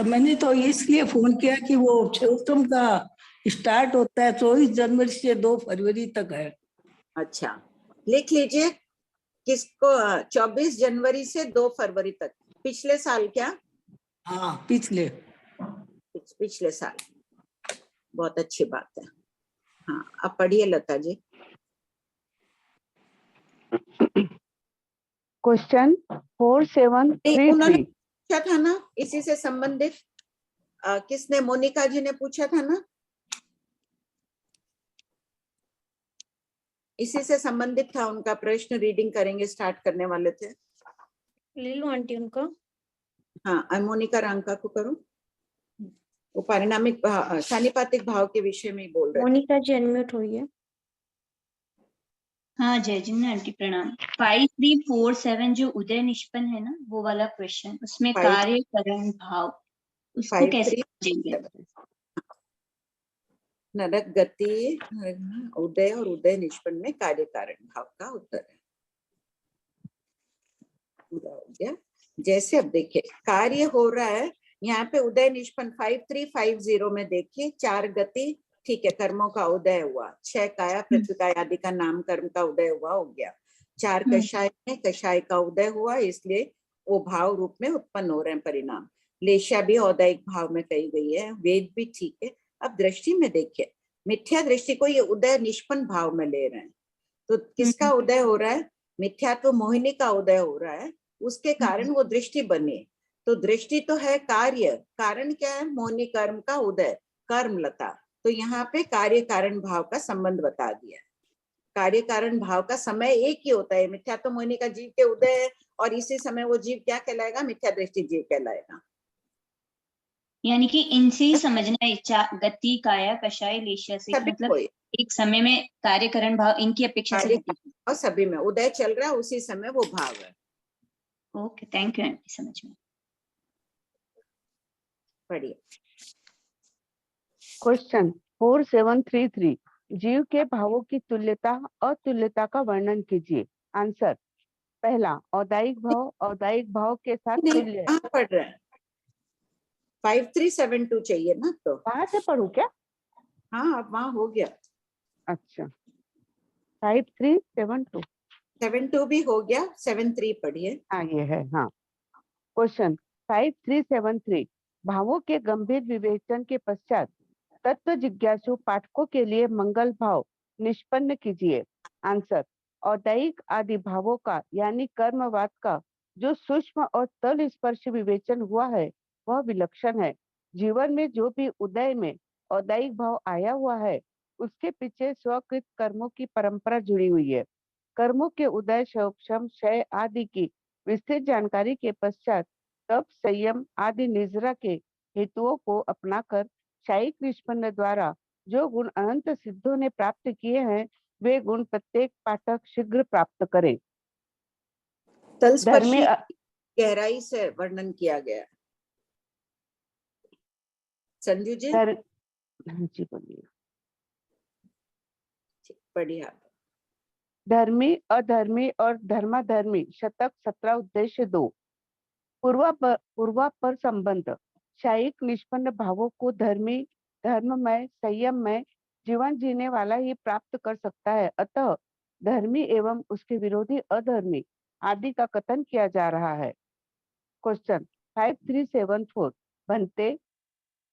मैंने तो इसलिए फोन किया कि वो क्षयोपशम का स्टार्ट होता है 24 जनवरी से 2 फरवरी तक है। अच्छा, लिख लीजिए किसको 24 जनवरी से 2 फरवरी तक। पिछले साल क्या? हाँ, पिछले साल। बहुत अच्छी बात है। हाँ, अब पढ़िए लता जी। क्वेश्चन 4733 उन्होंने पूछा था ना इसी से संबंधित, किसने? मोनिका जी ने पूछा था ना, इसी से संबंधित था उनका प्रश्न। रीडिंग करेंगे, स्टार्ट करने वाले थे। ले लो आंटी उनका। हाँ, मोनिका रांका को करो। वो पारिणामिक सानिपातिक भाव के विषय में बोल रहे। मोनिका जी अनम्यूट होइए। हाँ जय जिन आंटी प्रणाम। 5347 जो उदय निष्पन्न है ना, वो वाला क्वेश्चन, उसमें कार्य करण भाव उसको कैसे समझेंगे? नरक गति, उदय और उदय निष्पन्न में कार्य कारण भाव का उत्तर है। पूरा हो गया। जैसे अब देखिए कार्य हो रहा है यहाँ पे उदय निष्पन्न 5350 में देखिए 4 गति, ठीक है, कर्मों का उदय हुआ। 6 काया पृथ्वी काया आदि का नाम कर्म का उदय हुआ, हो गया। 4 कषाय में कषाय का उदय हुआ, इसलिए वो भाव रूप में उत्पन्न हो रहे हैं परिणाम। लेशा भी औदयिक भाव में कही गई है, वेद भी ठीक है। अब दृष्टि में देखिए, मिथ्या दृष्टि को ये उदय निष्पन्न भाव में ले रहे हैं। तो किसका उदय हो रहा है? मिथ्यात्व मोहिनी का उदय हो रहा है, उसके कारण वो दृष्टि बनी। तो दृष्टि तो है कार्य, कारण क्या है? मोहिनी कर्म का उदय, कर्मलता। तो यहाँ पे कार्य कारण भाव का संबंध बता दिया। कार्य कारण भाव का समय एक ही होता है। मिथ्यात्व मोहिनी का जीव के उदय है और इसी समय वो जीव क्या कहलाएगा? मिथ्या दृष्टि जीव कहलाएगा। यानी कि इनसे ही समझना इच्छा गति काया कषाय लेशा से, मतलब एक समय में कार्यकरण भाव इनकी अपेक्षा से और सभी में उदय चल रहा है, उसी समय वो भाव है। ओके, थैंक यू आंटी, समझ में। पढ़िए। क्वेश्चन 4733 जीव के भावों की तुल्यता अतुल्यता का वर्णन कीजिए। आंसर, पहला औदायिक भाव के साथ तुल्य। पढ़ रहे हैं 5372 चाहिए ना, तो वहां से पढ़ू क्या? हाँ, अब वहां हो गया। अच्छा, 5372 72 भी हो गया, 73 पढ़िए। हाँ ये है। हाँ, क्वेश्चन 5373 भावों के गंभीर विवेचन के पश्चात तत्व जिज्ञासु पाठकों के लिए मंगल भाव निष्पन्न कीजिए। आंसर, औदैहिक आदि भावों का यानी कर्मवाद का जो सूक्ष्म और तल स्पर्श विवेचन हुआ है वह विलक्षण है। जीवन में जो भी उदय में औदैहिक भाव आया हुआ है उसके पीछे स्वकृत कर्मों की परंपरा जुड़ी हुई है। कर्मों के उदय, क्षम, क्षय आदि की विस्तृत जानकारी के पश्चात तप, संयम आदि निजरा के हेतुओं को अपनाकर शायिक निष्पन्न द्वारा जो गुण अनंत सिद्धों ने प्राप्त किए हैं वे गुण प्रत्येक पाठक शीघ्र प्राप्त करे। तलस्पर्शी गहराई से वर्णन किया गया। संजू जी जी बोलिए। बढ़िया। धर्मी, अधर्मी और धर्माधर्मी शतक 17 उद्देश्य 2। पूर्वापर संबंध। शायिक निष्पन्न भावों को धर्मी, धर्ममय, संयममय जीवन जीने वाला ही प्राप्त कर सकता है। अतः धर्मी एवं उसके विरोधी अधर्मी आदि का कथन किया जा रहा है। क्वेश्चन 5374 बनते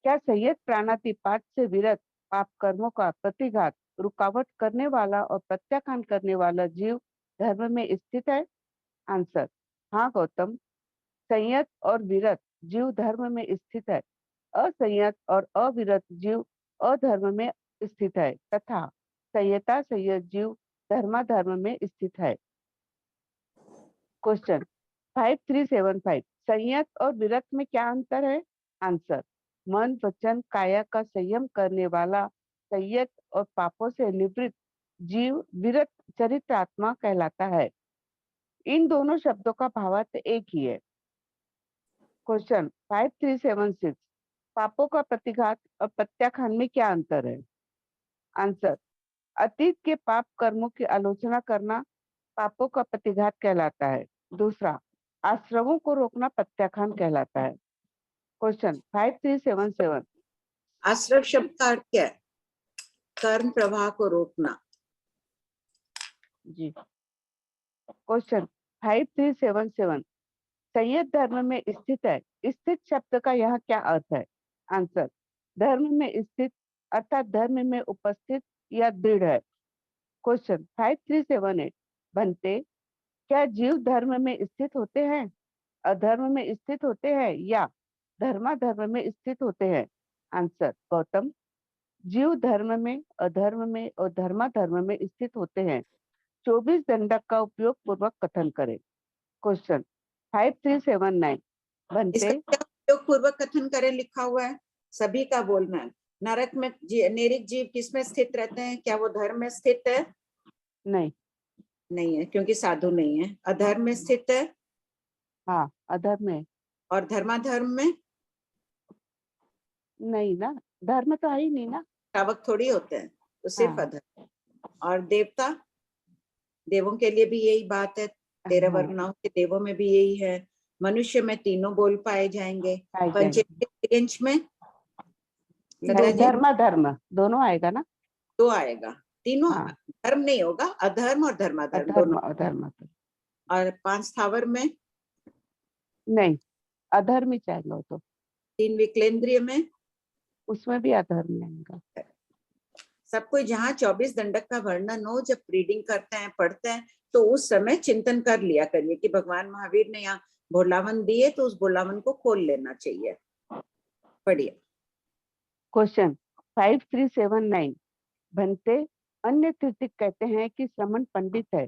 क्या संयत प्राणातिपात से विरत पाप कर्मों का प्रतिघात, रुकावट करने वाला और प्रत्याख्यान करने वाला जीव धर्म में स्थित है? आंसर हाँ गौतम, संयत और विरत जीव धर्म में स्थित है। असंयत और अविरत जीव अधर्म में स्थित है तथा संयता संयत जीव धर्माधर्म में स्थित है। क्वेश्चन 5375 संयत और विरत में क्या अंतर है? आंसर मन, वचन, काया का संयम करने वाला संयत और पापों से निवृत्त जीव विरत चरित्रात्मा कहलाता है। इन दोनों शब्दों का भावार्थ एक ही है। क्वेश्चन 5376 पापों का प्रतिघात और प्रत्याख्यान में क्या अंतर है? आंसर अतीत के पाप कर्मों की आलोचना करना पापों का प्रतिघात कहलाता है। दूसरा, आश्रमों को रोकना प्रत्याख्यान कहलाता है। क्वेश्चन 5377 आश्रम शब्द का अर्थ क्या है? कर्म प्रवाह को रोकना। जी। क्वेश्चन 5377 संयत धर्म में स्थित है। स्थित शब्द का यहाँ क्या अर्थ है? आंसर धर्म में स्थित अर्थात धर्म में उपस्थित या दृढ़ है। क्वेश्चन 5378 बनते क्या जीव धर्म में स्थित होते हैं, अधर्म में स्थित होते हैं या धर्माधर्म में स्थित होते हैं? आंसर गौतम, जीव धर्म में, अधर्म में और धर्माधर्म में स्थित होते हैं। 24 दंडक का उपयोग पूर्वक कथन करें। क्वेश्चन 5379 बनते उपयोग पूर्वक कथन करें लिखा हुआ है, सभी का बोलना है। नरक में निरिक जीव किसमें स्थित रहते हैं? क्या वो धर्म में स्थित है? नहीं है क्योंकि साधु नहीं है। अधर्म में स्थित है? हाँ अधर्म में। और धर्माधर्म में? नहीं ना, धर्म तो है ही नहीं ना, श्रावक थोड़ी होते हैं, तो सिर्फ अधर्म। और देवता, देवों के लिए भी यही बात है। 13 वर्गनाओं के देवों में भी यही है। मनुष्य में तीनों बोल पाए जाएंगे। पंचेंद्रिय में धर्माधर्म दोनों आएगा ना? दो आएगा, तीनों धर्म नहीं होगा, अधर्म और धर्माधर्म दोनों। अधर्म और 5 स्थावर में नहीं, अधर्म ही चाहिए तो। 3 विकलेंद्रिय में उसमें भी अधर्म आएगा। सब कोई जहाँ 24 दंडक का वर्णन हो, जब रीडिंग करते हैं, पढ़ते हैं, तो उस समय चिंतन कर लिया करिए कि भगवान महावीर ने यहाँ बोलावन दिए तो उस बोलावन को खोल लेना चाहिए। पढ़िए। क्वेश्चन 5379 बनते अन्य तीर्थिक कहते हैं कि श्रमण पंडित है,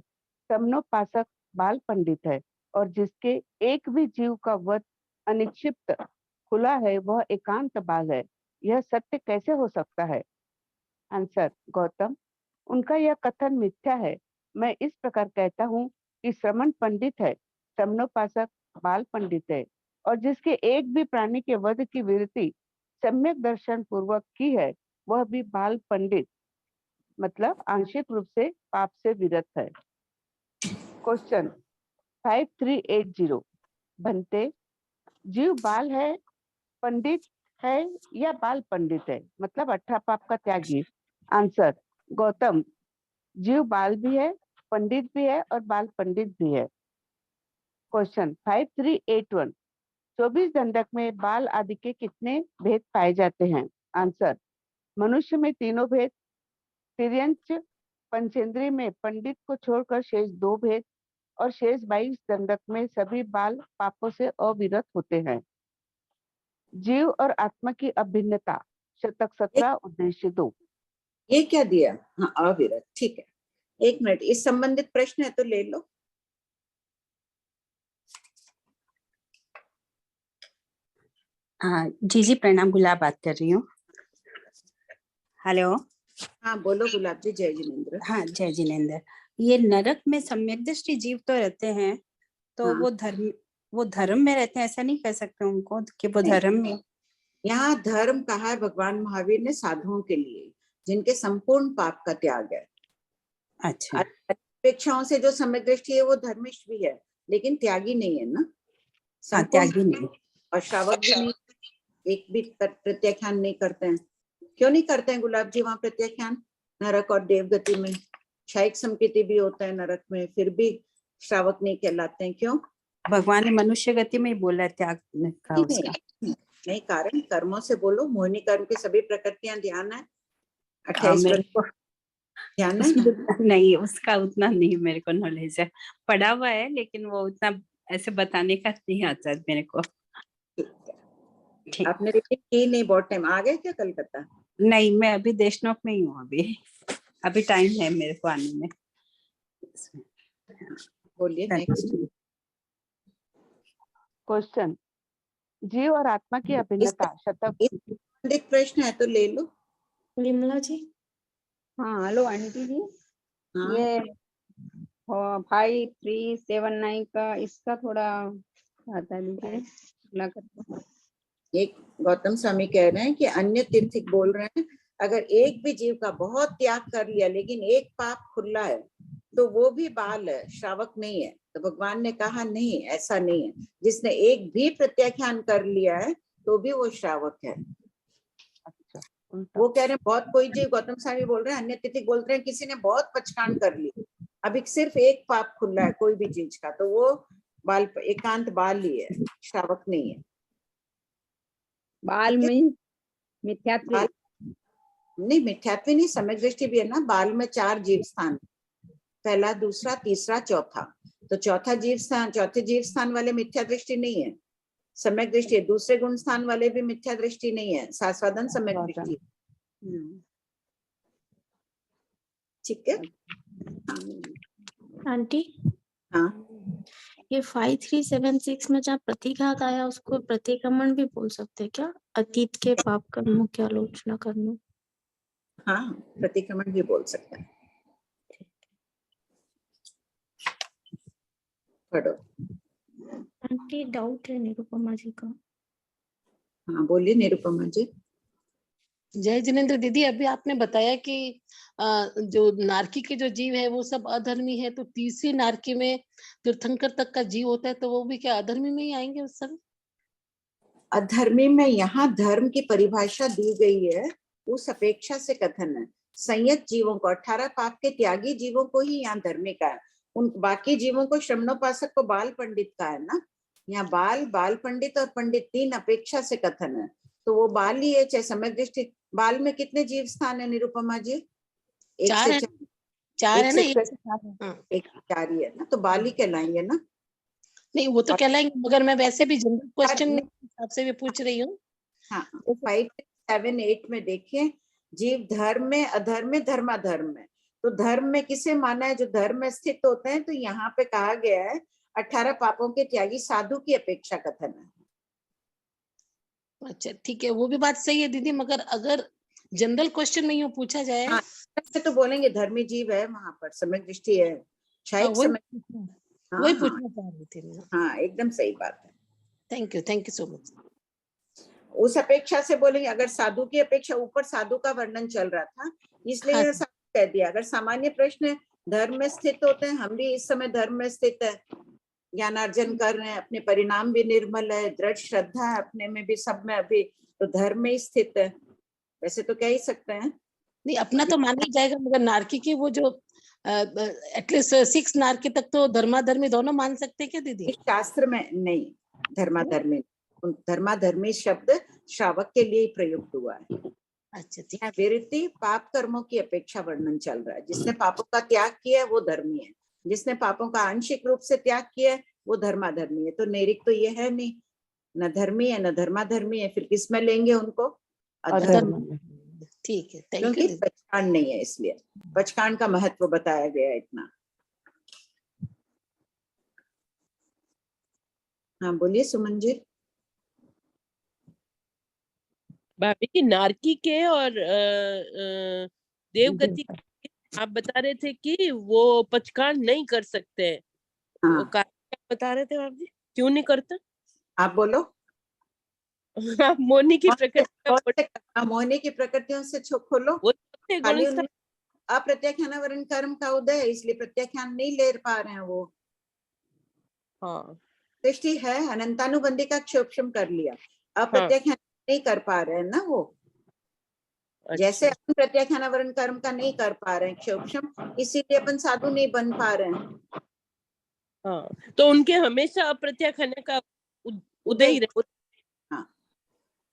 समनोपासक बाल पंडित है और जिसके एक भी जीव का वध अनिक्षिप्त खुला है वह एकांत बाल है। यह सत्य कैसे हो सकता है? आंसर गौतम, उनका यह कथन मिथ्या है। मैं इस प्रकार कहता हूँ कि श्रमण पंडित है, समनोपासक बाल पंडित है और जिसके एक भी प्राणी के वध की विरति सम्यक दर्शन पूर्वक की है वह भी बाल पंडित मतलब आंशिक रूप से पाप से विरत है। क्वेश्चन 5380 बनते जीव बाल है, पंडित है या बाल पंडित है मतलब 18 पाप का त्यागी? आंसर गौतम, जीव बाल भी है, पंडित भी है और बाल पंडित भी है। क्वेश्चन 5381 24 दंडक में बाल आदि के कितने भेद पाए जाते हैं? आंसर मनुष्य में तीनों भेद, तिर्यंच, पंचेंद्री में पंडित को छोड़कर शेष 2 भेद और शेष 22 दंडक में सभी बाल पापों से अविरत होते हैं। जीव और आत्मा की अभिन्नता, शतक 17 उद्देश्य 2। ये क्या दिया? हाँ, अविरत, ठीक है। 1 मिनट, इस संबंधित प्रश्न है तो ले लो। जी प्रणाम, गुलाब बात कर रही हूँ। हेलो। हाँ बोलो गुलाब जी। जय जिनेंद्र। हाँ जय जिनेंद्र। ये नरक में सम्यक दृष्टि जीव तो रहते हैं, तो हाँ। वो धर्म में रहते हैं, ऐसा नहीं कह सकते उनको कि वो धर्म में। यहाँ धर्म कहा है भगवान महावीर ने साधुओं के लिए, जिनके संपूर्ण पाप का त्याग है। अच्छा। अपेक्षाओं से जो सम्यक दृष्टि है वो धर्मिष्ठ भी है, लेकिन त्यागी नहीं है ना। हाँ, त्यागी नहीं और श्रावक भी नहीं, एक भी प्रत्याख्यान नहीं करते हैं। क्यों नहीं करते हैं गुलाब जी वहां प्रत्याख्यान? नरक और देवगति में क्षयिक संकेति भी होता है नरक में, फिर भी श्रावक नहीं कहलाते हैं। क्यों? भगवान ने मनुष्य गति में ही बोला है त्याग का उसका। नहीं, कारण कर्मों से बोलो। मोहिनी कर्म की सभी प्रकृतियां ध्यान है, 28 ध्यान है ना? नहीं, उसका उतना नहीं मेरे को नॉलेज है, पढ़ा हुआ है लेकिन वो उतना ऐसे बताने का नहीं आता मेरे को। आपने रिपीट की नहीं? बहुत टाइम आ गए क्या कलकत्ता? नहीं, मैं अभी देशनोक में ही हूँ। अभी टाइम है मेरे को आने में। बोलिए नेक्स्ट क्वेश्चन। जीव और आत्मा की अभिन्नता, शतक। एक प्रश्न है तो ले लो। विमला जी। हाँ हेलो आंटी जी। हाँ। ये 5379 का इसका थोड़ा बता दीजिए। एक गौतम स्वामी कह रहे हैं कि अन्य तीर्थिक बोल रहे हैं, अगर एक भी जीव का बहुत त्याग कर लिया लेकिन एक पाप खुला है तो वो भी बाल है, श्रावक नहीं है। तो भगवान ने कहा नहीं, ऐसा नहीं है। जिसने एक भी प्रत्याख्यान कर लिया है तो भी वो श्रावक है। वो कह रहे हैं बहुत कोई जीव, गौतम स्वामी बोल रहे हैं, अन्य तीर्थिक बोल रहे हैं किसी ने बहुत पचकान कर ली, अभी सिर्फ एक पाप खुला है कोई भी चीज का, तो वो बाल, एकांत बाल ही है, श्रावक नहीं है। बाल में मिथ्यात्व नहीं, मिथ्यात्व नहीं, सम्यक दृष्टि भी है ना। बाल में 4 जीव स्थान, पहला, दूसरा, तीसरा, चौथा। तो चौथे जीव स्थान वाले मिथ्या दृष्टि नहीं है, सम्यक दृष्टि है। दूसरे गुण स्थान वाले भी मिथ्या दृष्टि नहीं है, शास्वादन सम्यक दृष्टि। ठीक है आंटी। हाँ, ये 5376 में जहाँ प्रतिघात आया उसको प्रतिक्रमण भी बोल सकते हैं क्या? अतीत के पाप कर्मों की आलोचना करना। हाँ, प्रतिक्रमण भी बोल सकते हैं। पढ़ो आंटी, डाउट है निरुपमा जी का। हाँ बोलिए निरुपमा जी। जय जिनेंद्र दीदी, अभी आपने बताया कि जो नारकी के जो जीव है वो सब अधर्मी है, तो तीसरी नारकी में तीर्थंकर तक का जीव होता है, तो वो भी क्या अधर्मी में ही आएंगे उस समय? अधर्मी में यहाँ धर्म की परिभाषा दी गई है, उस अपेक्षा से कथन है। संयत जीवों को, 18 पाप के त्यागी जीवों को ही यहाँ धर्मी का है। उन बाकी जीवों को, श्रमणोपासक को बाल पंडित का है ना। यहाँ बाल पंडित और पंडित 3 अपेक्षा से कथन है, तो वो बाल ही है। चाहे सम्यक दृष्टि, बाल में कितने जीव स्थान है निरुपमा जी? 4 है ना, 1 4 ही है ना, तो बाल ही कहलाएंगे ना। नहीं वो तो कहलाएंगे, मगर मैं वैसे भी जनरल क्वेश्चन के हिसाब से भी पूछ रही हूँ। हाँ, 5, 7, 8 में देखिए, जीव धर्म में, अधर्म में, धर्माधर्म में। तो धर्म में किसे माना है? जो धर्म में स्थित होते हैं। तो यहाँ पे कहा गया है 18 पापों के त्यागी साधु की अपेक्षा कथन है। अच्छा ठीक है, वो भी बात सही है दीदी, मगर अगर जनरल क्वेश्चन में यूँ पूछा जाए तो बोलेंगे धर्मी जीव है, वहां पर सम्यक दृष्टि है, क्षयिक समय। वही पूछना चाह रही थी मैं। हाँ, एकदम सही बात है। Thank you so much. उस अपेक्षा से बोलेंगे, अगर साधु की अपेक्षा, ऊपर साधु का वर्णन चल रहा था इसलिए कह दिया। अगर सामान्य प्रश्न धर्म में स्थित होते हैं, हम भी इस समय धर्म में स्थित है, ज्ञानार्जन कर रहे हैं, अपने परिणाम भी निर्मल है, दृढ़ श्रद्धा है अपने में भी, सब में अभी, तो धर्म में ही स्थित है। वैसे तो कह ही सकते हैं। नहीं, अपना तो माना ही जाएगा, मगर नारकी की वो जो एटलीस्ट 6 नारकी तक तो धर्माधर्मी दोनों मान सकते हैं क्या दीदी? शास्त्र में नहीं, धर्माधर्मी, धर्माधर्मी शब्द श्रावक के लिए प्रयुक्त हुआ है। अच्छा ठीक यहाँ विरति पाप कर्मों की अपेक्षा वर्णन चल रहा है। जिसने पापों का त्याग किया है वो धर्मी है, जिसने पापों का आंशिक रूप से त्याग किया है वो धर्माधर्मी है। तो नैरिक तो ये है नहीं, न धर्मी है न धर्माधर्मी है, फिर किस में लेंगे उनको? अधर्म। ठीक है, थैंक क्योंकि यू। पचकांड नहीं है, इसलिए पचकांड का महत्व बताया गया है इतना। हाँ बोलिए सुमन जी। भाभी की नारकी के और देवगति आप बता रहे थे कि वो पचकांड नहीं कर सकते हैं। वो कारण क्या बता रहे थे भाभी, क्यों नहीं करते? आप बोलो। आप मोहिनी की प्रकृति मोहिनी की प्रकृतियों से खोलो, खाली उनमें अप्रत्याख्यान कर्म का उदय है, इसलिए प्रत्याख्यान नहीं ले पा रहे हैं वो। हाँ दृष्टि है, अनंतानुबंधी का क्षोभम कर लिया, अप्रत्याख्यान नहीं कर पा रहे हैं ना वो। जैसे अपन प्रत्याख्यान कर्म का नहीं कर पा रहे हैं क्षोभम, इसीलिए अपन साधु नहीं बन पा रहे हैं। हाँ, तो उनके हमेशा अप्रत्याख्यान का उदय ही हाँ,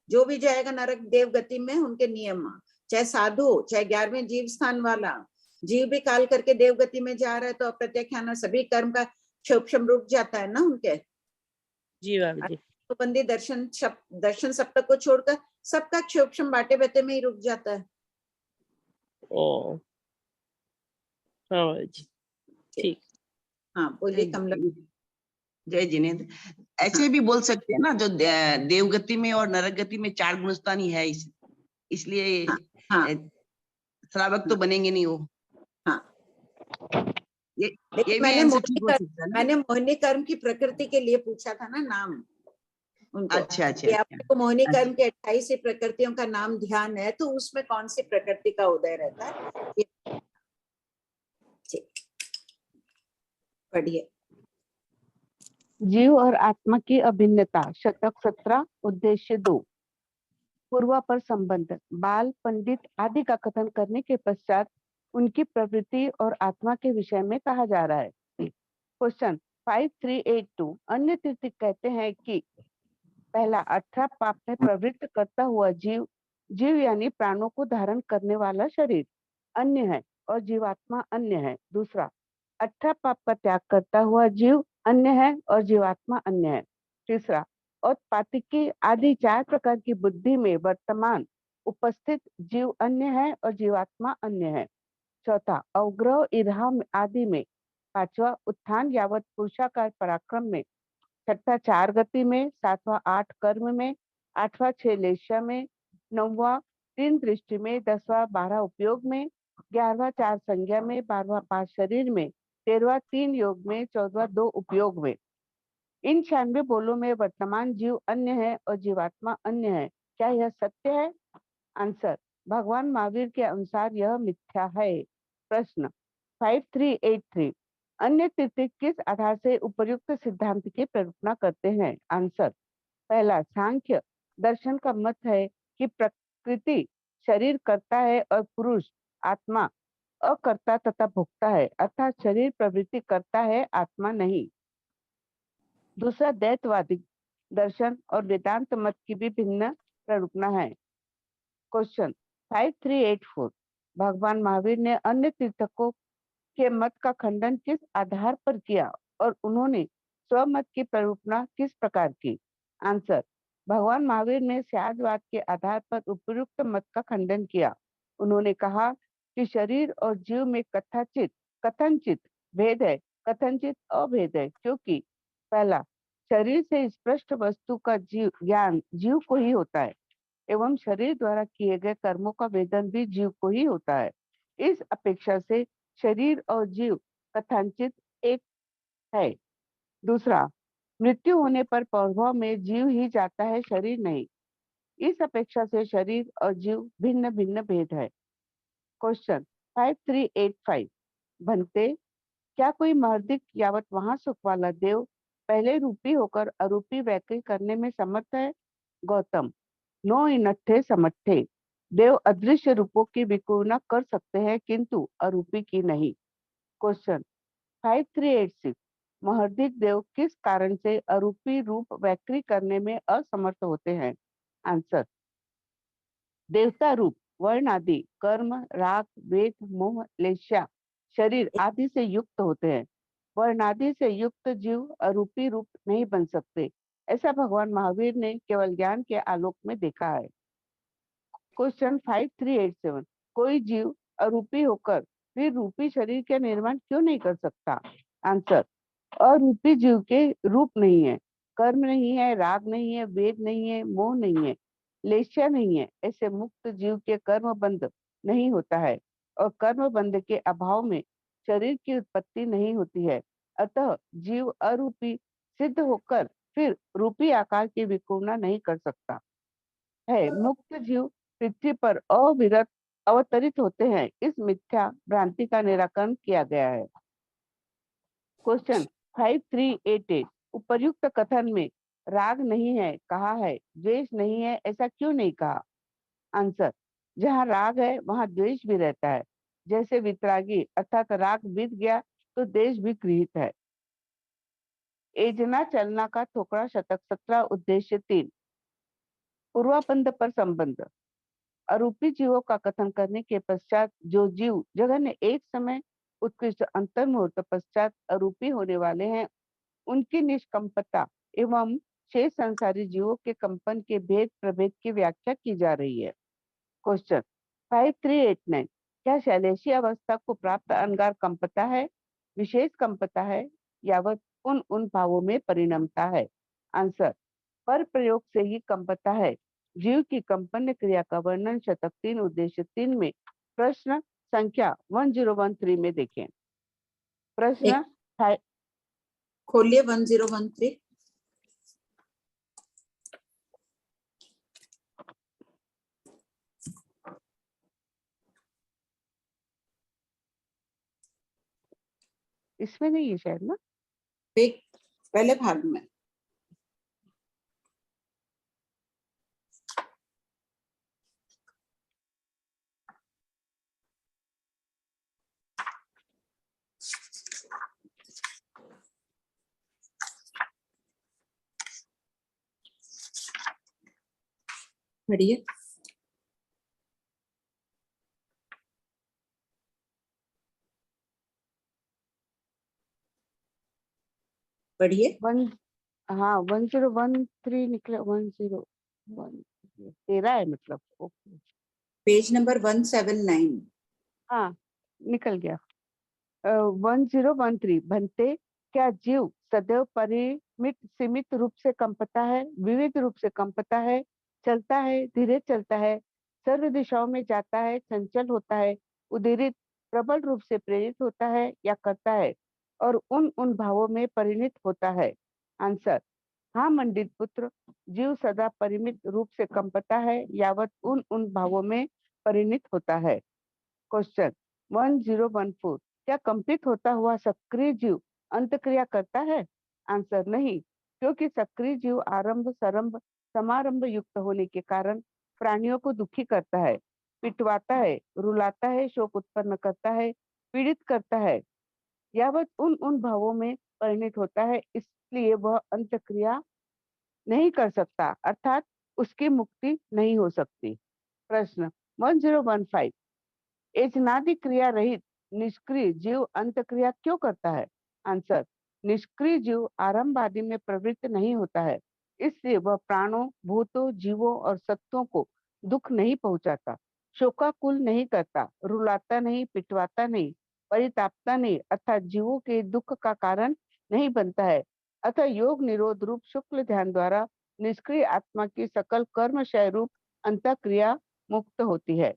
जो भी जाएगा नरक देव गति में उनके नियम, चाहे साधु चाहे 11वें जीव स्थान वाला जीव भी काल करके देव गति में जा रहा है, तो अप्रत्याख्यान सभी कर्म का क्षोभम रुक जाता है ना उनके। जी भाभी, तो बंदी दर्शन सप्तक को छोड़कर सबका क्षोभम बाटे बेटे में ही रुक जाता है। ओ हाँ जी, ठीक। हाँ बोलिए कमला। जय जिनेन्द्र। ऐसे भी बोल सकते हैं ना, जो देवगति में और नरक गति में 4 गुणस्थान ही है, इसलिए श्रावक तो बनेंगे नहीं वो। हाँ ये मैंने मोहिनी कर्म की प्रकृति के लिए पूछा था ना नाम उनको। अच्छा अच्छा, आपको मोहिनी कर्म के 28 प्रकृतियों का नाम ध्यान है, तो उसमें कौन सी प्रकृति का उदय रहता है? पढ़िए। जीव और आत्मा की अभिन्नता, शतक 17, उद्देश्य 2। पूर्वापर संबंध, बाल, पंडित आदि का कथन करने के पश्चात उनकी प्रवृत्ति और आत्मा के विषय में कहा जा रहा है। क्वेश्चन 5382। अन्य तीर्थिक कहते हैं कि पहला 18 पाप में प्रवृत्त करता हुआ जीव यानी प्राणों को धारण करने वाला शरीर अन्य है और जीवात्मा अन्य है। दूसरा 18 पाप का त्याग करता हुआ जीव अन्य है और जीवात्मा अन्य है। तीसरा औत्पातिकी आदि 4 प्रकार की बुद्धि में वर्तमान उपस्थित जीव अन्य है और जीवात्मा अन्य है। चौथा अवग्रह ईर्हा आदि में। पांचवा उत्थान यावत पुरुषाकार पराक्रम में। छठा 4 गति में। सातवां 8 कर्म में। आठवां 6 लेश्या में। नौवां 3 दृष्टि में। 10वां 12 उपयोग में। 11वां 4 संज्ञा में। 12वां 5 शरीर में। 13वां 3 योग में। 14वां 2 उपयोग में। इन 96 बोलों में वर्तमान जीव अन्य है और जीवात्मा अन्य है, क्या यह सत्य है? आंसर, भगवान महावीर के अनुसार यह मिथ्या है। प्रश्न 5383। अन्य तीर्थिक किस आधार से उपर्युक्त सिद्धांत की प्ररूपणा करते हैं? आंसर, पहला सांख्य दर्शन का मत है कि प्रकृति शरीर करता है और पुरुष आत्मा अकर्ता तथा भोक्ता है, अर्थात शरीर प्रवृत्ति करता है, आत्मा नहीं। दूसरा द्वैतवादी दर्शन और वेदांत मत की भी भिन्न प्ररूपणा है। क्वेश्चन 5384। भगवान महावीर ने अन्य तीर्थकों के मत का खंडन किस आधार पर किया और उन्होंने स्वमत की प्ररूपणा किस प्रकार की? आंसर, भगवान महावीर ने स्यादवाद के आधार पर उपयुक्त मत का खंडन किया। उन्होंने कहा कि शरीर और जीव में कथनचित भेद है, कथनचित अभेद है, क्योंकि पहला शरीर से स्पष्ट वस्तु का ज्ञान जीव को ही होता है एवं शरीर द्वारा किए गए कर्मों का वेदन भी जीव को ही होता है। इस अपेक्षा से शरीर और जीव कथनचित एक है। दूसरा, मृत्यु होने पर प्रभाव में जीव ही जाता है, शरीर नहीं। इस अपेक्षा से शरीर और जीव भिन्न भिन्न भेद है। क्वेश्चन 5385। बनते, क्या कोई महर्दिक यावत वहां सुख वाला देव पहले रूपी होकर अरूपी वैक्री करने में समर्थ है? गौतम, नो इनट्ठे समट्ठे। देव अदृश्य रूपों की विकुर्णा कर सकते हैं किंतु अरूपी की नहीं। क्वेश्चन 5386। महर्दिक देव किस कारण से अरूपी रूप वैक्री करने में असमर्थ होते हैं? आंसर, देवता रूप वर्ण आदि कर्म, राग, वेद, मोह, लेशा, शरीर आदि से युक्त होते हैं। वर्ण आदि से युक्त जीव अरूपी रूप नहीं बन सकते, ऐसा भगवान महावीर ने केवल ज्ञान के आलोक में देखा है। क्वेश्चन 5387, कोई जीव अरूपी होकर फिर रूपी शरीर का निर्माण क्यों नहीं कर सकता? आंसर, अरूपी जीव के रूप नहीं है, कर्म नहीं है, राग नहीं है, वेद नहीं है, मोह नहीं है, लेशा नहीं है। ऐसे मुक्त जीव के कर्म बंध नहीं होता है और कर्म बंध के अभाव में शरीर की उत्पत्ति नहीं होती है। अतः जीव अरूपी सिद्ध होकर फिर रूपी आकार की विकुर्णा नहीं कर सकता है। मुक्त जीव पृथ्वी पर अविरत अवतरित होते हैं। इस मिथ्या भ्रांति का निराकरण किया गया है। क्वेश्चन 5388, उपर्युक्त कथन में राग नहीं है कहा है, द्वेष नहीं है ऐसा क्यों नहीं कहा? आंसर, जहाँ राग है वहाँ द्वेष भी रहता है। जैसे वितरागी अर्थात राग बीत गया तो द्वेष भी गृहीत है। एजना चलना का थोकड़ा शतक 17 उद्देश्य 3, पूर्वापंद पर संबंध। अरूपी जीवों का कथन करने के पश्चात जो जीव जगन्य एक समय उत्कृष्ट अंतर मुहूर्त पश्चात अरूपी होने वाले हैं, उनकी निष्कंपता एवं शेष संसारी जीवों के कंपन के भेद प्रभेद की व्याख्या की जा रही है। क्वेश्चन 5389, क्या शैलेशी अवस्था को प्राप्त अंगार कंपता है, विशेष कंपता है, यावत उन भावों में परिणमता है? आंसर, पर प्रयोग से ही कंपता है। जीव की कंपन क्रिया का वर्णन शतक 3 उद्देश्य 3 में प्रश्न संख्या 1013 में देखें। प्रश्न खोलिए 1013। इसमें नहीं है शायद ना, पहले भाग में। पढ़िए। पढ़िए। 1013 निकला, 1013 है मतलब। Okay, page number 179। हाँ निकल गया। 1013, बनते, क्या जीव सदैव परिमित सीमित रूप से कंपता है, विविध रूप से कंपता है, चलता है, धीरे चलता है, सर्व दिशाओं में जाता है, चंचल होता है, उदीरित प्रबल रूप से प्रेरित होता है या करता है और उन भावों में परिणित होता है? आंसर, हाँ मंडित पुत्र, जीव सदा परिमित रूप से कंपता है यावत उन भावों में परिणित होता है। क्वेश्चन 1014, क्या कंपित होता हुआ सक्रिय जीव अंतक्रिया करता है? आंसर, नहीं, क्योंकि सक्रिय जीव आरंभ सरंभ समारंभ युक्त होने के कारण प्राणियों को दुखी करता है, पिटवाता है, रुलाता है, शोक उत्पन्न करता है, पीड़ित करता है, यावत उन भावों में परिणित होता है, इसलिए वह अंतक्रिया नहीं कर सकता, अर्थात उसकी मुक्ति नहीं हो सकती। प्रश्न 1015, एचनादि क्रिया रहित निष्क्रिय जीव अंतक्रिया क्यों करता है? आंसर, निष्क्रिय जीव आरंभ आदि में प्रवृत्त नहीं होता है, इसलिए वह प्राणों, भूतों, जीवों और सत्वों को दुख नहीं पहुंचाता, शोकाकुल नहीं करता, रुलाता नहीं, पिटवाता नहीं, परितापता नहीं, अर्थात जीवों के दुख का कारण नहीं बनता है। अतः योग निरोध रूप शुक्ल ध्यान द्वारा निष्क्रिय आत्मा की सकल कर्मशय रूप अंतःक्रिया मुक्त होती है।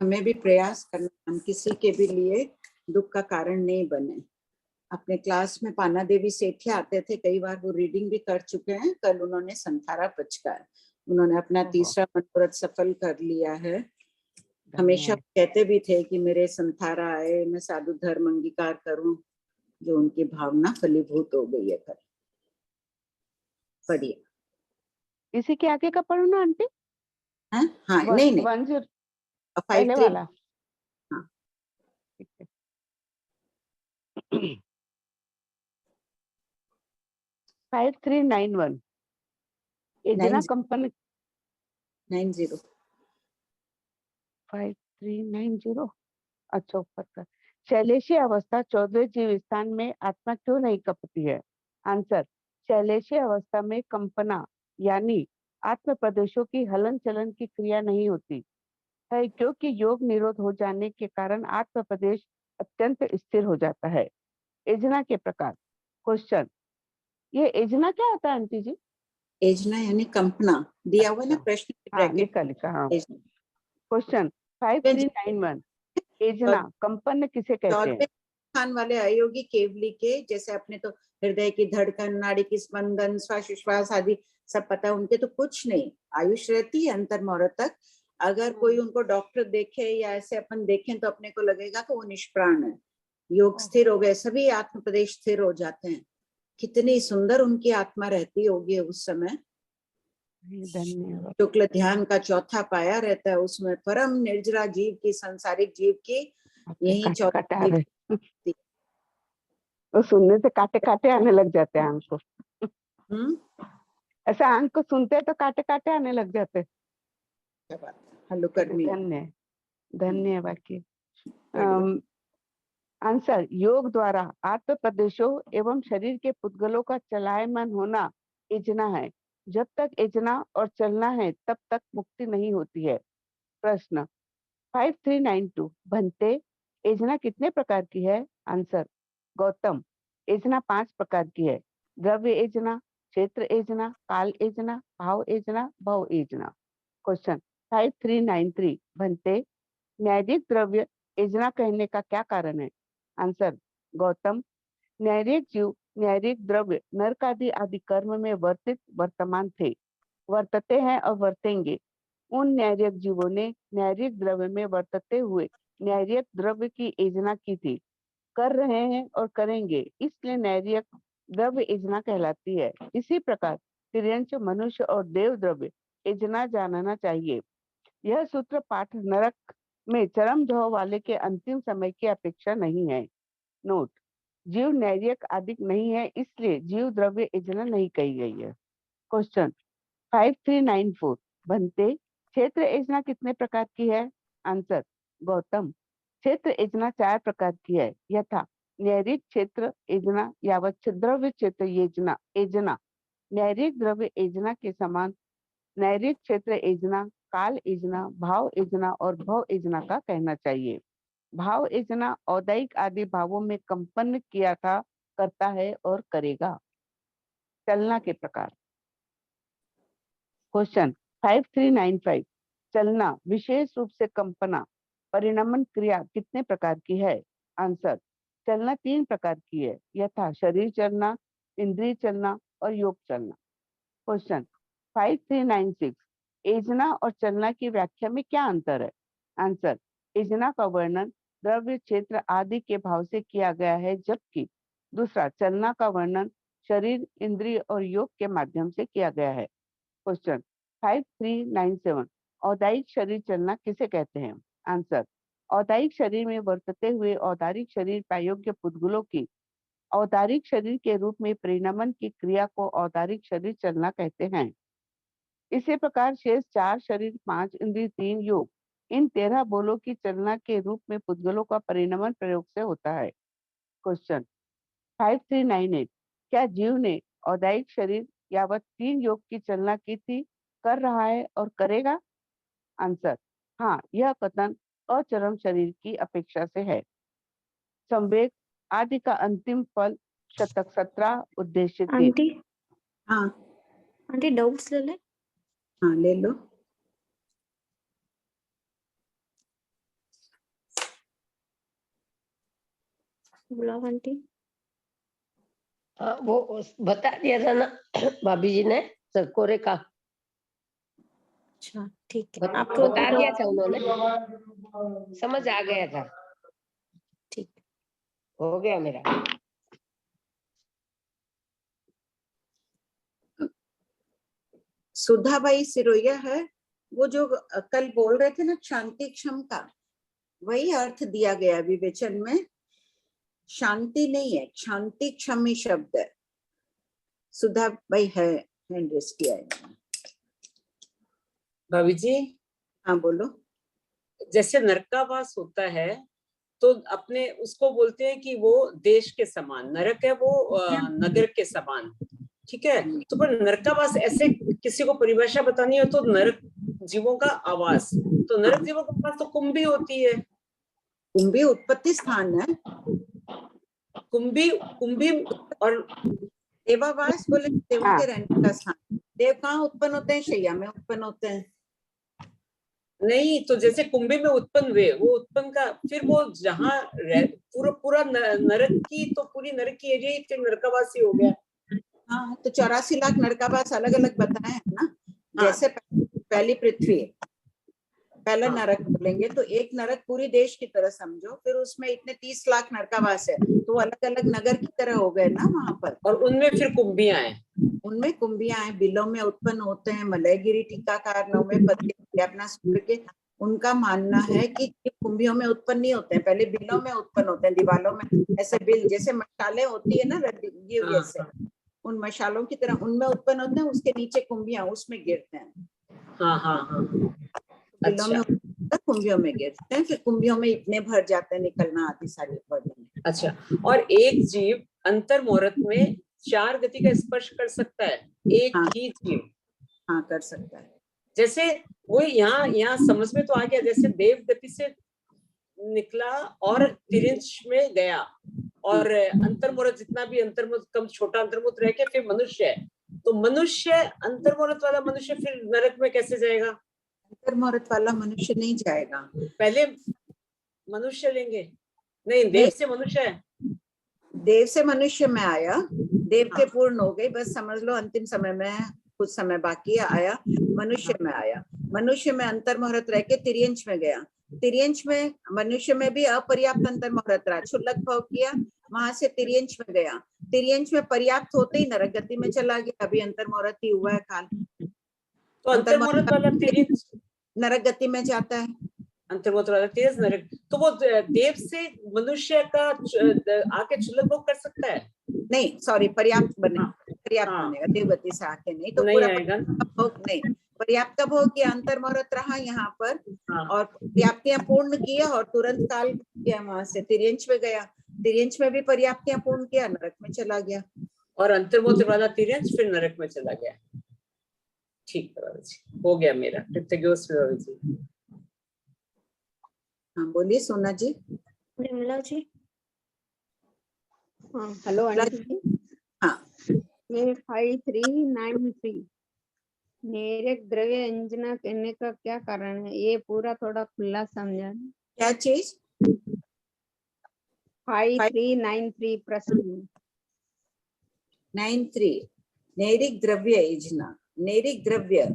हमें भी प्रयास करना, हम किसी के भी लिए दुख का कारण नहीं बने। अपने क्लास में पाना देवी सेठिया आते थे, कई बार वो रीडिंग भी कर चुके हैं। कल उन्होंने संथारा पचका है, उन्होंने अपना तीसरा मनोरथ सफल कर लिया है। हमेशा कहते भी थे कि मेरे संथारा आए, मैं साधु धर्म अंगीकार करूं, जो उनकी भावना फलीभूत हो गई है। कल पढ़िए। इसी के आगे का पढ़ो ना आंटी। हाँ नहीं पहले वाला। हाँ 5391, एजना कंपन 90 5390 अच्छा ऊपर का। शैलेशीय अवस्था 14वें जीव स्थान में आत्मा क्यों नहीं कपती है? आंसर, शैलेशीय अवस्था में कंपना यानी आत्म प्रदेशों की हलन चलन की क्रिया नहीं होती है, क्योंकि योग निरोध हो जाने के कारण आत्म प्रदेश अत्यंत स्थिर हो जाता है। एजना के प्रकार। क्वेश्चन, ये एजना क्या होता है आंटी जी? एजना यानी कंपना, दिया हुआ ना प्रश्न के हाँ, ब्रैकेट लिखा हाँ। क्वेश्चन 5391, एजना कंपन किसे कहते हैं? 14वें स्थान वाले अयोगी केवली के, जैसे अपने तो हृदय की धड़कन, नाड़ी की स्पंदन, श्वास विश्वास आदि सब पता है, उनके तो कुछ नहीं, आयुष रहती है अंतर मुहूर्त तक। अगर कोई उनको डॉक्टर देखे या ऐसे अपन देखें तो अपने को लगेगा कि वो निष्प्राण है। योग स्थिर हो गए, सभी आत्म प्रदेश स्थिर हो जाते हैं। कितनी सुंदर उनकी आत्मा रहती होगी उस समय। धन्यवाद। शुक्ल ध्यान का चौथा पाया रहता है उसमें, परम निर्जरा जीव की, संसारिक जीव की यही चौथा। तो सुनने से काटे काटे आने लग जाते हैं आंख को। ऐसा आंख को सुनते हैं तो काटे काटे आने लग जाते। धन्यवाद की। आंसर, योग द्वारा आत्म प्रदेशों एवं शरीर के पुद्गलों का चलायमान होना एजना है। जब तक एजना और चलना है तब तक मुक्ति नहीं होती है। प्रश्न 5392, भंते एजना कितने प्रकार की है? आंसर, गौतम, एजना 5 प्रकार की है। द्रव्य एजना, क्षेत्र एजना, काल एजना, भाव एजना, भव एजना। क्वेश्चन 5393, भंते न्यायिक द्रव्य एजना कहने का क्या कारण है? आंसर, गौतम, न्यायिक जीव न्यायिक द्रव्य नरक आदि कर्म में वर्तमान थे, वर्तते हैं और वर्तेंगे। उन न्यायिक जीवों ने न्यायिक द्रव्य में वर्तते हुए न्यायिक द्रव्य की एजना की थी, कर रहे हैं और करेंगे, इसलिए न्यायिक द्रव्य एजना कहलाती है। इसी प्रकार तिर्यंच मनुष्य और देव द्रव्य एजना जानना चाहिए। यह सूत्र पाठ नरक में चरम जौ वाले के अंतिम समय की अपेक्षा नहीं है। नोट, जीव न्यायिक आदि नहीं है, इसलिए जीव द्रव्य एजना नहीं कही गई है। क्वेश्चन 5394, भंते क्षेत्र एजना कितने प्रकार की है? आंसर, गौतम, क्षेत्र एजना 4 प्रकार की है, यथा न्यायिक क्षेत्र एजना, यावत द्रव्य क्षेत्र एजना, न्यायिक द्रव्य एजना के समान न्यायिक क्षेत्र एजना, काल एजना, भाव एजना और भव एजना का कहना चाहिए। भाव एजना औदैहिक आदि भावों में कंपन किया था, करता है और करेगा। चलना के प्रकार। क्वेश्चन 5395, चलना विशेष रूप से कंपना परिणमन क्रिया कितने प्रकार की है? आंसर, चलना 3 प्रकार की है, यथा शरीर चलना, इंद्रिय चलना और योग चलना। क्वेश्चन 5396, एजना और चलना की व्याख्या में क्या अंतर है? आंसर, एजना का वर्णन द्रव्य क्षेत्र आदि के भाव से किया गया है, जबकि दूसरा चलना का वर्णन शरीर इंद्रिय और योग के माध्यम से किया गया है। क्वेश्चन 5397, औदायिक शरीर चलना किसे कहते हैं? आंसर, औदायिक शरीर में वर्तते हुए औदारिक शरीर प्रायोग्य पुद्गलों की औदारिक शरीर के रूप में परिणमन की क्रिया को औदारिक शरीर चलना कहते हैं। इसी प्रकार शेष 4 शरीर, 5 इंद्रिय, 3 योग, इन 13 बोलों की चलना के रूप में पुद्गलों का परिणमन प्रयोग से होता है। क्वेश्चन 5398, क्या जीव ने औदायिक शरीर यावत 3 योग की चलना की थी, कर रहा है और करेगा? आंसर, हाँ, यह कथन अचरम शरीर की अपेक्षा से है। संवेग आदि का अंतिम फल शतक 17 उद्देश्य 3। आंटी, हाँ आंटी डाउट्स ले ले। हाँ ले लो। बुलाओ आंटी। वो बता दिया था ना भाभी जी ने सरकोरे का। अच्छा ठीक है, आपको बता दिया था उन्होंने, समझ आ गया था। ठीक, हो गया मेरा। सुधाबाई सिरोया है, वो जो कल बोल रहे थे ना शांति क्षम का, वही अर्थ दिया गया विवेचन में। शांति नहीं है, शांति क्षमी शब्द है। सुधाबाई है, हैंड रेस किया है। भाभी जी, हाँ बोलो। जैसे नरकावास होता है तो अपने उसको बोलते हैं कि वो देश के समान, नरक है वो नगर के समान, ठीक है। तो पर नरकावास ऐसे किसी को परिभाषा बतानी हो तो नरक जीवों का आवास, तो नरक जीवों का आवास तो कुंभी होती है। कुंभी उत्पत्ति स्थान है, कुंभी कुंभी और देवावास बोले देवों के रहने का स्थान। देव कहाँ उत्पन्न होते हैं? शैया में उत्पन्न होते हैं। नहीं, तो जैसे कुंभी में उत्पन्न हुए, वो उत्पन्न का फिर वो जहाँ पूरा पूरा नरक की, तो पूरी नरक की एरिया ही फिर नरकावासी हो गया। हाँ, तो 84 लाख नरकावास अलग अलग बताए हैं ना। जैसे पहली पृथ्वी, पहला नरक बोलेंगे तो एक नरक पूरी देश की तरह समझो, फिर उसमें इतने 30 लाख नरकावास है, तो अलग अलग नगर की तरह हो गए ना वहां पर। और उनमें फिर कुंभियां हैं, उनमें कुंभियां हैं, बिलों में उत्पन्न होते हैं। मलयगिरी टीकाकार नौवें पद अपना सूर्य के, उनका मानना है कि कुंभियों में उत्पन्न नहीं होते हैं, पहले बिलों में उत्पन्न होते हैं, दीवालों में ऐसे बिल जैसे मशालें होती है ना, जैसे उन मशालों की तरह उनमें उत्पन्न होते हैं, उसके नीचे कुंभियां उसमें गिरते हैं। बिलों में कुंभियों में गिरते हैं, फिर कुंभियों में इतने भर जाते हैं, निकलना आदि सारे वर्णन। अच्छा, और एक जीव अंतर मुहूर्त में 4 गति का स्पर्श कर सकता है, एक ही जीव। हाँ, कर सकता है। जैसे वो यहाँ समझ में तो आ गया, जैसे देव गति से निकला और तिरिंच में गया, और अंतर्मुहूर्त जितना भी अंतर्मुहूर्त कम छोटा अंतर्मुहूर्त रह के फिर मनुष्य है, तो मनुष्य अंतर्मुहूर्त वाला मनुष्य फिर नरक में कैसे जाएगा? अंतर्मुहूर्त वाला मनुष्य नहीं जाएगा, पहले मनुष्य लेंगे। नहीं, देव से मनुष्य है, देव से मनुष्य में आया, देव के पूर्ण हो गए, बस समझ लो अंतिम समय में कुछ समय बाकी आया, मनुष्य में आया। मनुष्य में अंतर्मुहूर्त रह के तिर्यंश में गया, तिर्यंश में मनुष्य में भी अपर्याप्त अंतर्मुहूर्त रहा, क्षुल्लक भाव किया, वहां से तिर्यंश में गया, तिर्यंश में पर्याप्त होते ही नरक गति में चला गया, अभी अंतर्मुहूर्त ही हुआ है काल, तो अंतर्मुहूर्त वाला तिर्यंश नरक गति में जाता है। अंतर्मुहूर्त वाला तेज नरक, तो वो देव से मनुष्य का आके क्षुल्लक भोग कर सकता है? नहीं, सॉरी, पर्याप्त बनेगा, पर्याप्त बनेगा, देवगति से आके नहीं, तो पूरा भोग नहीं, पर्याप्त का भोग किया, अंतर्मुहूर्त रहा यहाँ पर, और पर्याप्तियां पूर्ण किया और तुरंत काल किया, वहां से तिर्यंश में गया, तिर्यंश में भी पर्याप्तियां पूर्ण किया, नरक में चला गया, और अंतर्मुहूर्त वाला तिर्यंश फिर नरक में चला गया। ठीक है बाबा जी, हो गया मेरा। बाबा जी, हाँ बोलिए सोना जी। विमला जी, हाँ हेलो आंटी जी। हाँ, ये 5393 नेरक द्रव्य अंजना करने का क्या कारण है? ये पूरा थोड़ा खुला समझा। क्या चीज? 5393 प्रश्न 93 नैरिक द्रव्य योजना। नैरिक द्रव्य,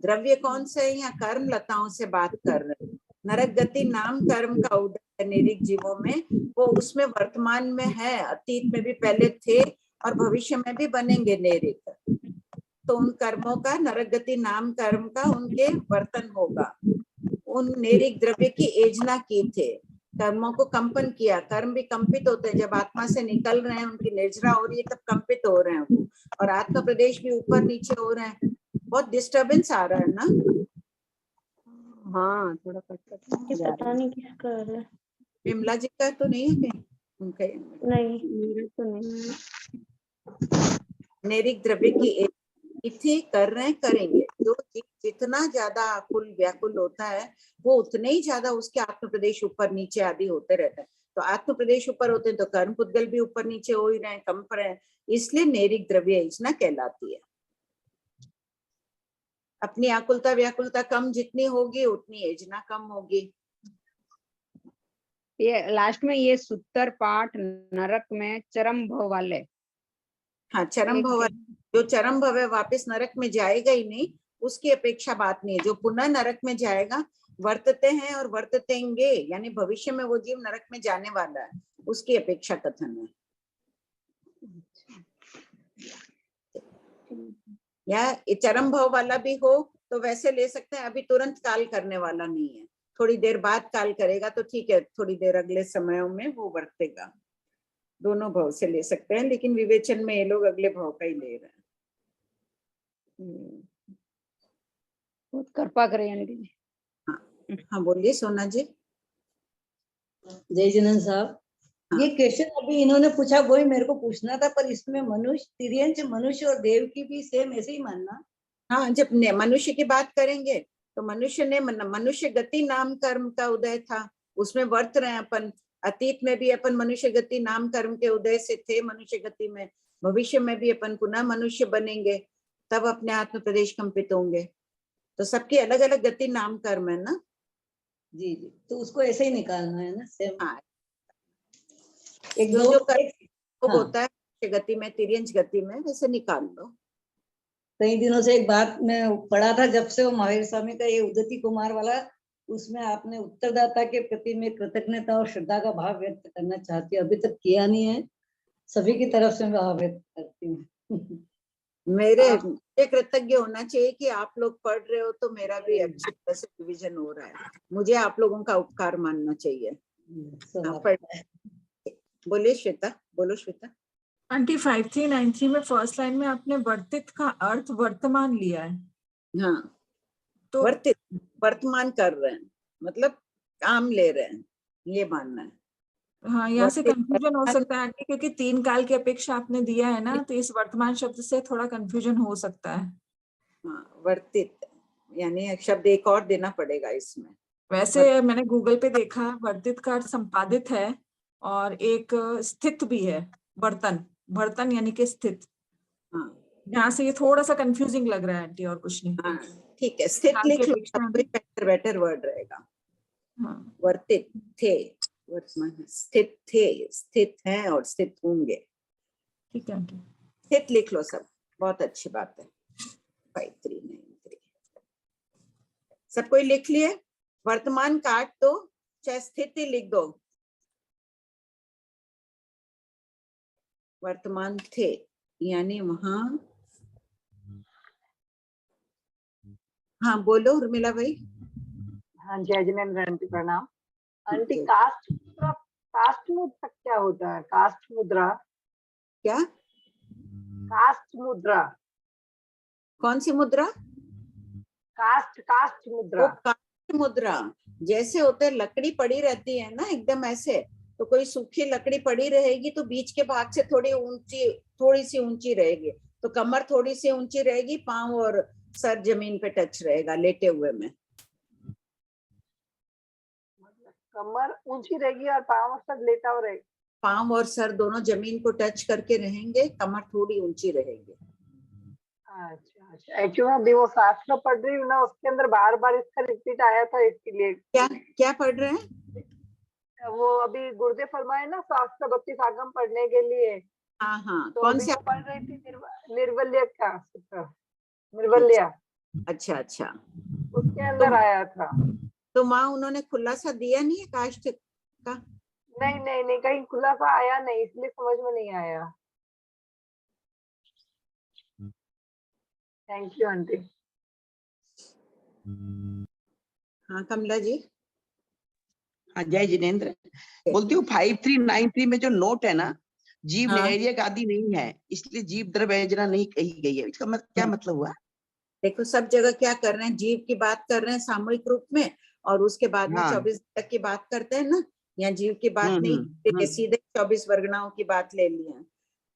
द्रव्य कौन से है? यहाँ कर्म लताओं से बात कर रहे हैं। नरक गति नाम कर्म का उदय है नैरिक जीवों में, वो उसमें वर्तमान में है, अतीत में भी पहले थे और भविष्य में भी बनेंगे नैरिक, तो उन कर्मों का नरक गति नाम कर्म का उनके वर्तन होगा। उन नैरिक द्रव्य की योजना की थे, कर्मों को कंपन किया, कर्म भी कंपित होते हैं, जब आत्मा से निकल रहे हैं, उनकी निर्जरा हो रही है, तब कंपित हो रहे हैं वो, और आत्मा प्रदेश भी ऊपर नीचे हो रहे हैं। बहुत डिस्टर्बेंस आ रहा है ना? हाँ, थोड़ा पता नहीं किसका है। विमला जी का तो नहीं है कहीं? उनका नहीं, मेरा तो नहीं। नैरिक द्रव्य की इति कर रहे हैं, करेंगे। जो जितना ज्यादा आकुल व्याकुल होता है, वो उतने ही ज्यादा उसके आत्म प्रदेश ऊपर नीचे आदि होते रहते हैं। तो आत्म प्रदेश ऊपर होते हैं तो कर्म पुद्गल भी ऊपर नीचे हो ही रहे हैं, कंप रहे हैं, इसलिए नैरिक द्रव्य योजना कहलाती है। अपनी आकुलता व्याकुलता कम जितनी होगी उतनी योजना कम होगी। ये लास्ट में ये सूत्र पाठ नरक में चरम भव वाले। हाँ, चरम भव, जो चरम भव है वापस नरक में जाएगा ही नहीं, उसकी अपेक्षा बात नहीं है। जो पुनः नरक में जाएगा, वर्तते हैं और वर्ततेंगे, यानी भविष्य में वो जीव नरक में जाने वाला है, उसकी अपेक्षा कथन है। या चरम भाव वाला भी हो तो वैसे ले सकते हैं, अभी तुरंत काल करने वाला नहीं है, थोड़ी देर बाद काल करेगा तो ठीक है, थोड़ी देर अगले समयों में वो वर्तेगा। दोनों भाव से ले सकते हैं, लेकिन विवेचन में ये लोग अगले भाव का ही ले रहे हैं। बहुत कृपा करें आंटी जी। हाँ, हाँ बोलिए सोना जी। जय जिनेंद्र साहब, ये क्वेश्चन अभी इन्होंने पूछा वही मेरे को पूछना था, पर इसमें मनुष्य, तिर्यंच मनुष्य और देव की भी सेम ऐसे ही मानना। हाँ, जब मनुष्य की बात करेंगे तो मनुष्य ने मनुष्य गति नाम कर्म का उदय था, उसमें वर्त रहे अपन। अतीत में भी अपन मनुष्य गति नाम कर्म के उदय से थे मनुष्य गति में, भविष्य में भी अपन पुनः मनुष्य बनेंगे, तब अपने आत्म प्रदेश कंपित होंगे। तो सबकी अलग अलग गति नाम कर्म है ना। जी जी, तो उसको ऐसे ही निकालना है ना सेम। हाँ, एक जो दो जो कर्म हाँ। होता है गति में, तिर्यंच गति में, वैसे निकाल लो। कई दिनों से एक बात मैं पढ़ा था, जब से वो महावीर स्वामी का ये उदती कुमार वाला, उसमें आपने उत्तरदाता के प्रति में कृतज्ञता और श्रद्धा का भाव व्यक्त करना चाहती हूँ, अभी तक किया नहीं है, सभी की तरफ से मैं भाव व्यक्त करती हूँ। मेरे कृतज्ञ होना चाहिए कि आप लोग पढ़ रहे हो तो मेरा भी अच्छी तरह से डिवीजन हो रहा है, मुझे आप लोगों का उपकार मानना चाहिए। बोलिए श्वेता, बोलो श्वेता। आंटी 5393 में फर्स्ट लाइन में आपने वर्तित का अर्थ वर्तमान लिया है। हाँ, तो वर्तित वर्तमान कर रहे हैं, मतलब काम ले रहे हैं, ये मानना है। हाँ, यहाँ से कंफ्यूजन हो सकता है आंटी, क्योंकि 3 काल की अपेक्षा आपने दिया है ना, तो इस वर्तमान शब्द से थोड़ा कंफ्यूजन हो सकता है। हाँ, वर्तित यानी एक शब्द एक और देना पड़ेगा इसमें। वैसे मैंने गूगल पे देखा, वर्तित का अर्थ संपादित है और एक स्थित भी है, बर्तन, बर्तन यानी कि स्थित। यहाँ से ये थोड़ा सा कंफ्यूजिंग लग रहा है आंटी, और कुछ नहीं। हाँ ठीक है, स्थित लिख लो, बेटर वर्ड रहेगा। हाँ, वर्तित थे, वर्तमान स्थित थे, स्थित हैं और स्थित होंगे। ठीक है आंटी, स्थित लिख लो सब, बहुत अच्छी बात है। 5393 सब कोई लिख लिए? वर्तमान काट दो, चाहे स्थिति लिख दो। वर्तमान थे यानी वहां। हाँ बोलो उर्मिला भाई। हाँ जय जिनेंद्र आंटी, प्रणाम आंटी। कास्ट मुद्रा क्या होता है? कास्ट मुद्रा क्या? कास्ट मुद्रा कौन सी मुद्रा? कास्ट मुद्रा। कास्ट मुद्रा जैसे होते लकड़ी पड़ी रहती है ना एकदम ऐसे, तो कोई सूखी लकड़ी पड़ी रहेगी तो बीच के भाग से थोड़ी सी ऊंची रहेगी, तो कमर थोड़ी सी ऊंची रहेगी, पांव और सर जमीन पे टच रहेगा लेटे हुए में। कमर ऊंची रहेगी और पांव और सर लेटा हुआ रहेगा। पांव और सर दोनों जमीन को टच करके रहेंगे, कमर थोड़ी ऊंची रहेगी। अच्छा, एक्चुअली अभी वो शास्त्र पढ़ रही हूँ ना, उसके अंदर बार बार इसका रिपीट आया था, इसलिए। क्या पढ़ रहे हैं? वो अभी गुरुदेव फरमाए ना शास्त्र भक्ति सागम पढ़ने के लिए। हाँ, तो कौन अभी सा पढ़ रही थी? निर्वल्य का सूत्र, निर्वल्य। अच्छा उसके अंदर आया था। तो माँ उन्होंने खुलासा दिया नहीं है कास्ट का? नहीं, कहीं खुलासा आया नहीं, इसलिए समझ में नहीं आया। Thank you aunty. हाँ कमला जी। हाँ जय जिनेंद्र, बोलती हूँ 5393 में जो नोट है ना, जीव लहरियक आदि नहीं है, इसलिए जीव द्रव्यंजना नहीं कही गई है। इसका क्या मतलब हुआ? देखो सब जगह क्या कर रहे हैं, जीव की बात कर रहे हैं सामूहिक रूप में, और उसके बाद में 24 तक की बात करते हैं ना, या जीव की बात नहीं, सीधे 24 वर्गणाओं की बात ले ली है।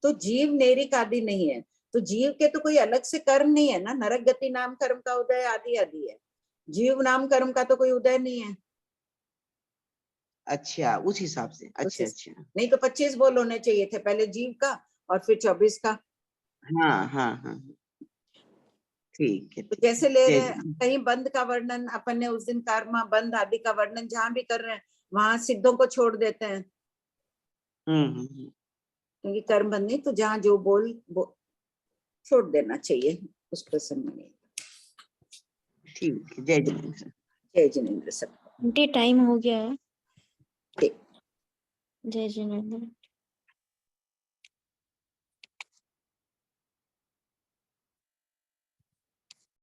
तो जीव नेरिक आदि नहीं है, तो जीव के तो कोई अलग से कर्म नहीं है ना, नरक गति नाम कर्म का उदय आदि आदि है, जीव नाम कर्म का तो कोई उदय नहीं है। अच्छा, उस हिसाब से। अच्छा नहीं तो 25 बोल होने चाहिए थे, पहले जीव का और फिर 24 का। हाँ ठीक है। तो जैसे ले रहे हैं कहीं बंद का वर्णन, अपन ने उस दिन कर्म बंद आदि का वर्णन जहां भी कर रहे हैं वहां सिद्धों को छोड़ देते हैं, क्योंकि कर्म बंद नहीं, तो जहां जो बोल छोड़ देना चाहिए उस प्रसंग में। ठीक है, जय जिनेंद्र। जय जिनेंद्र सबको। आंटी टाइम हो गया है। ठीक, जय जिनेंद्र।